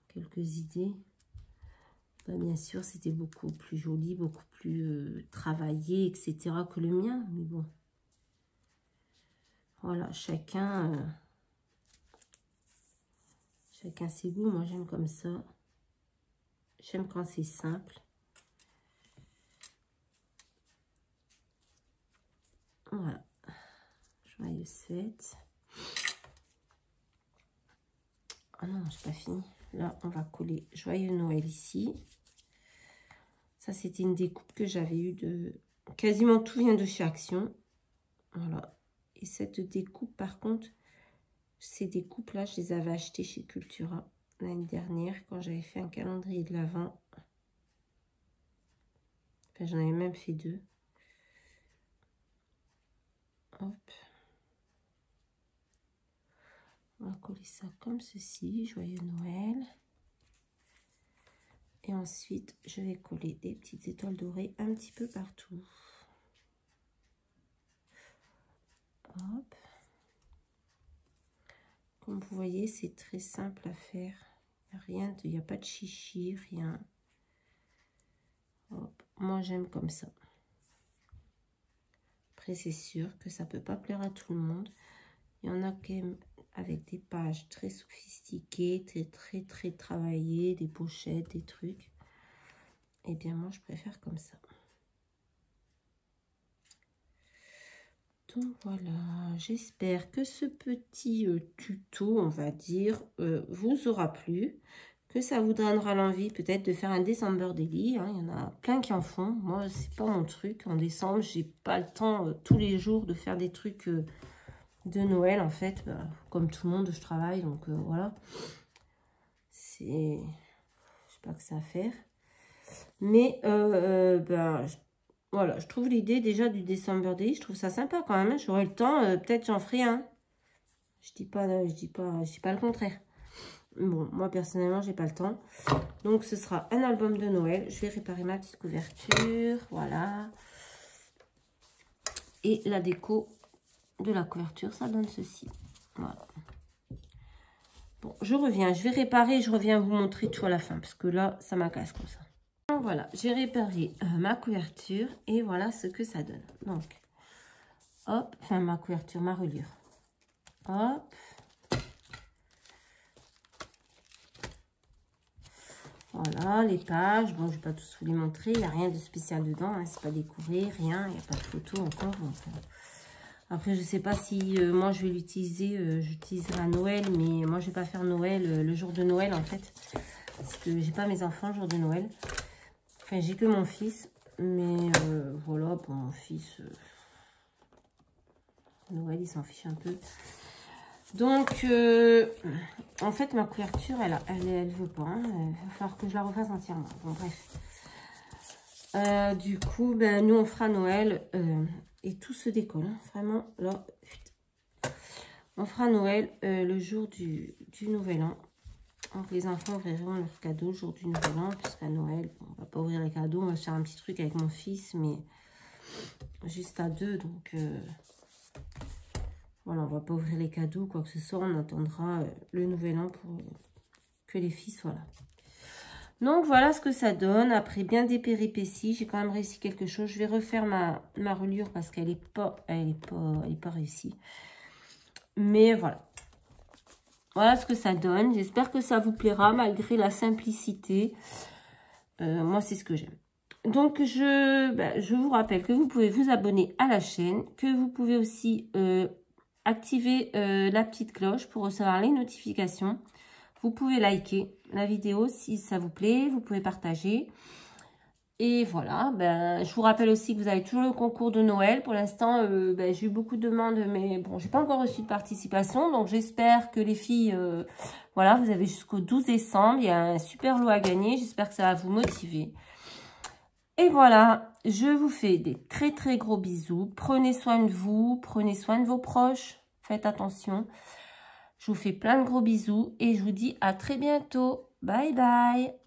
A: quelques idées, bah, bien sûr, c'était beaucoup plus joli, beaucoup plus travaillé, etc. que le mien. Mais bon, voilà, chacun ses goûts. Moi, j'aime comme ça. J'aime quand c'est simple. Voilà. Joyeuse fête. Ah non, j'ai pas fini. Là, on va coller Joyeux Noël ici. Ça, c'était une découpe que j'avais eue de... Quasiment tout vient de chez Action. Voilà. Et cette découpe, par contre, ces découpes-là, je les avais achetées chez Cultura l'année dernière quand j'avais fait un calendrier de l'Avent. Enfin, j'en avais même fait 2. Hop. On va coller ça comme ceci. Joyeux Noël. Et ensuite, je vais coller des petites étoiles dorées un petit peu partout. Hop. Comme vous voyez, c'est très simple à faire. Il n'y a pas de chichi, rien. Hop. Moi, j'aime comme ça. Après, c'est sûr que ça ne peut pas plaire à tout le monde. Il y en a quand même avec des pages très sophistiquées, très travaillées, des pochettes, des trucs. Eh bien, moi, je préfère comme ça. Donc, voilà. J'espère que ce petit tuto, on va dire, vous aura plu. Que ça vous donnera l'envie peut-être de faire un December Daily. Hein. Il y en a plein qui en font. Moi, c'est pas mon truc. En décembre, j'ai pas le temps tous les jours de faire des trucs... de Noël en fait, bah, comme tout le monde je travaille, donc voilà, c'est, je sais pas que ça à faire, mais bah, voilà, je trouve l'idée déjà du December Day, je trouve ça sympa quand même, hein. J'aurai le temps, peut-être j'en ferai un, je dis pas le contraire. Bon, moi personnellement j'ai pas le temps, donc ce sera un album de Noël. Je vais réparer ma petite couverture, voilà, et la déco de la couverture, ça donne ceci, voilà. Bon, je reviens, je vais réparer et je reviens vous montrer tout à la fin, parce que là, ça m'agace comme ça. Donc voilà, j'ai réparé ma couverture et voilà ce que ça donne. Donc, hop, enfin ma couverture, ma reliure. Hop. Voilà, les pages. Bon, je ne vais pas tous vous les montrer, il n'y a rien de spécial dedans, hein, c'est pas décoré, rien, il n'y a pas de photo encore. Donc, après, je ne sais pas si moi je vais l'utiliser, j'utiliserai à Noël, mais moi je ne vais pas faire Noël le jour de Noël en fait. Parce que j'ai pas mes enfants le jour de Noël. Enfin, j'ai que mon fils. Mais voilà, pour mon fils, Noël, il s'en fiche un peu. Donc, en fait, ma couverture, elle veut pas. Hein. Il va falloir que je la refasse entièrement. Bon, bref. Du coup, ben, nous, on fera Noël. Et tout se décolle. Hein. Vraiment, là, on fera Noël le jour du Nouvel An. Donc, les enfants ouvriront leurs cadeaux le jour du Nouvel An, puisqu'à Noël, bon, on va pas ouvrir les cadeaux. On va faire un petit truc avec mon fils, mais juste à 2. Donc, voilà, on va pas ouvrir les cadeaux, quoi que ce soit. On attendra le Nouvel An pour que les filles soient là. Donc, voilà ce que ça donne. Après bien des péripéties, j'ai quand même réussi quelque chose. Je vais refaire ma reliure parce qu'elle est pas réussie. Mais voilà. Voilà ce que ça donne. J'espère que ça vous plaira malgré la simplicité. Moi, c'est ce que j'aime. Donc, je vous rappelle que vous pouvez vous abonner à la chaîne, que vous pouvez aussi activer la petite cloche pour recevoir les notifications. Vous pouvez liker la vidéo si ça vous plaît, vous pouvez partager. Et voilà, je vous rappelle aussi que vous avez toujours le concours de Noël. Pour l'instant, j'ai eu beaucoup de demandes, mais bon, j'ai pas encore reçu de participation. Donc, j'espère que les filles, voilà, vous avez jusqu'au 12 décembre. Il y a un super lot à gagner. J'espère que ça va vous motiver. Et voilà, je vous fais des très très gros bisous. Prenez soin de vous, prenez soin de vos proches. Faites attention. Je vous fais plein de gros bisous et je vous dis à très bientôt. Bye bye.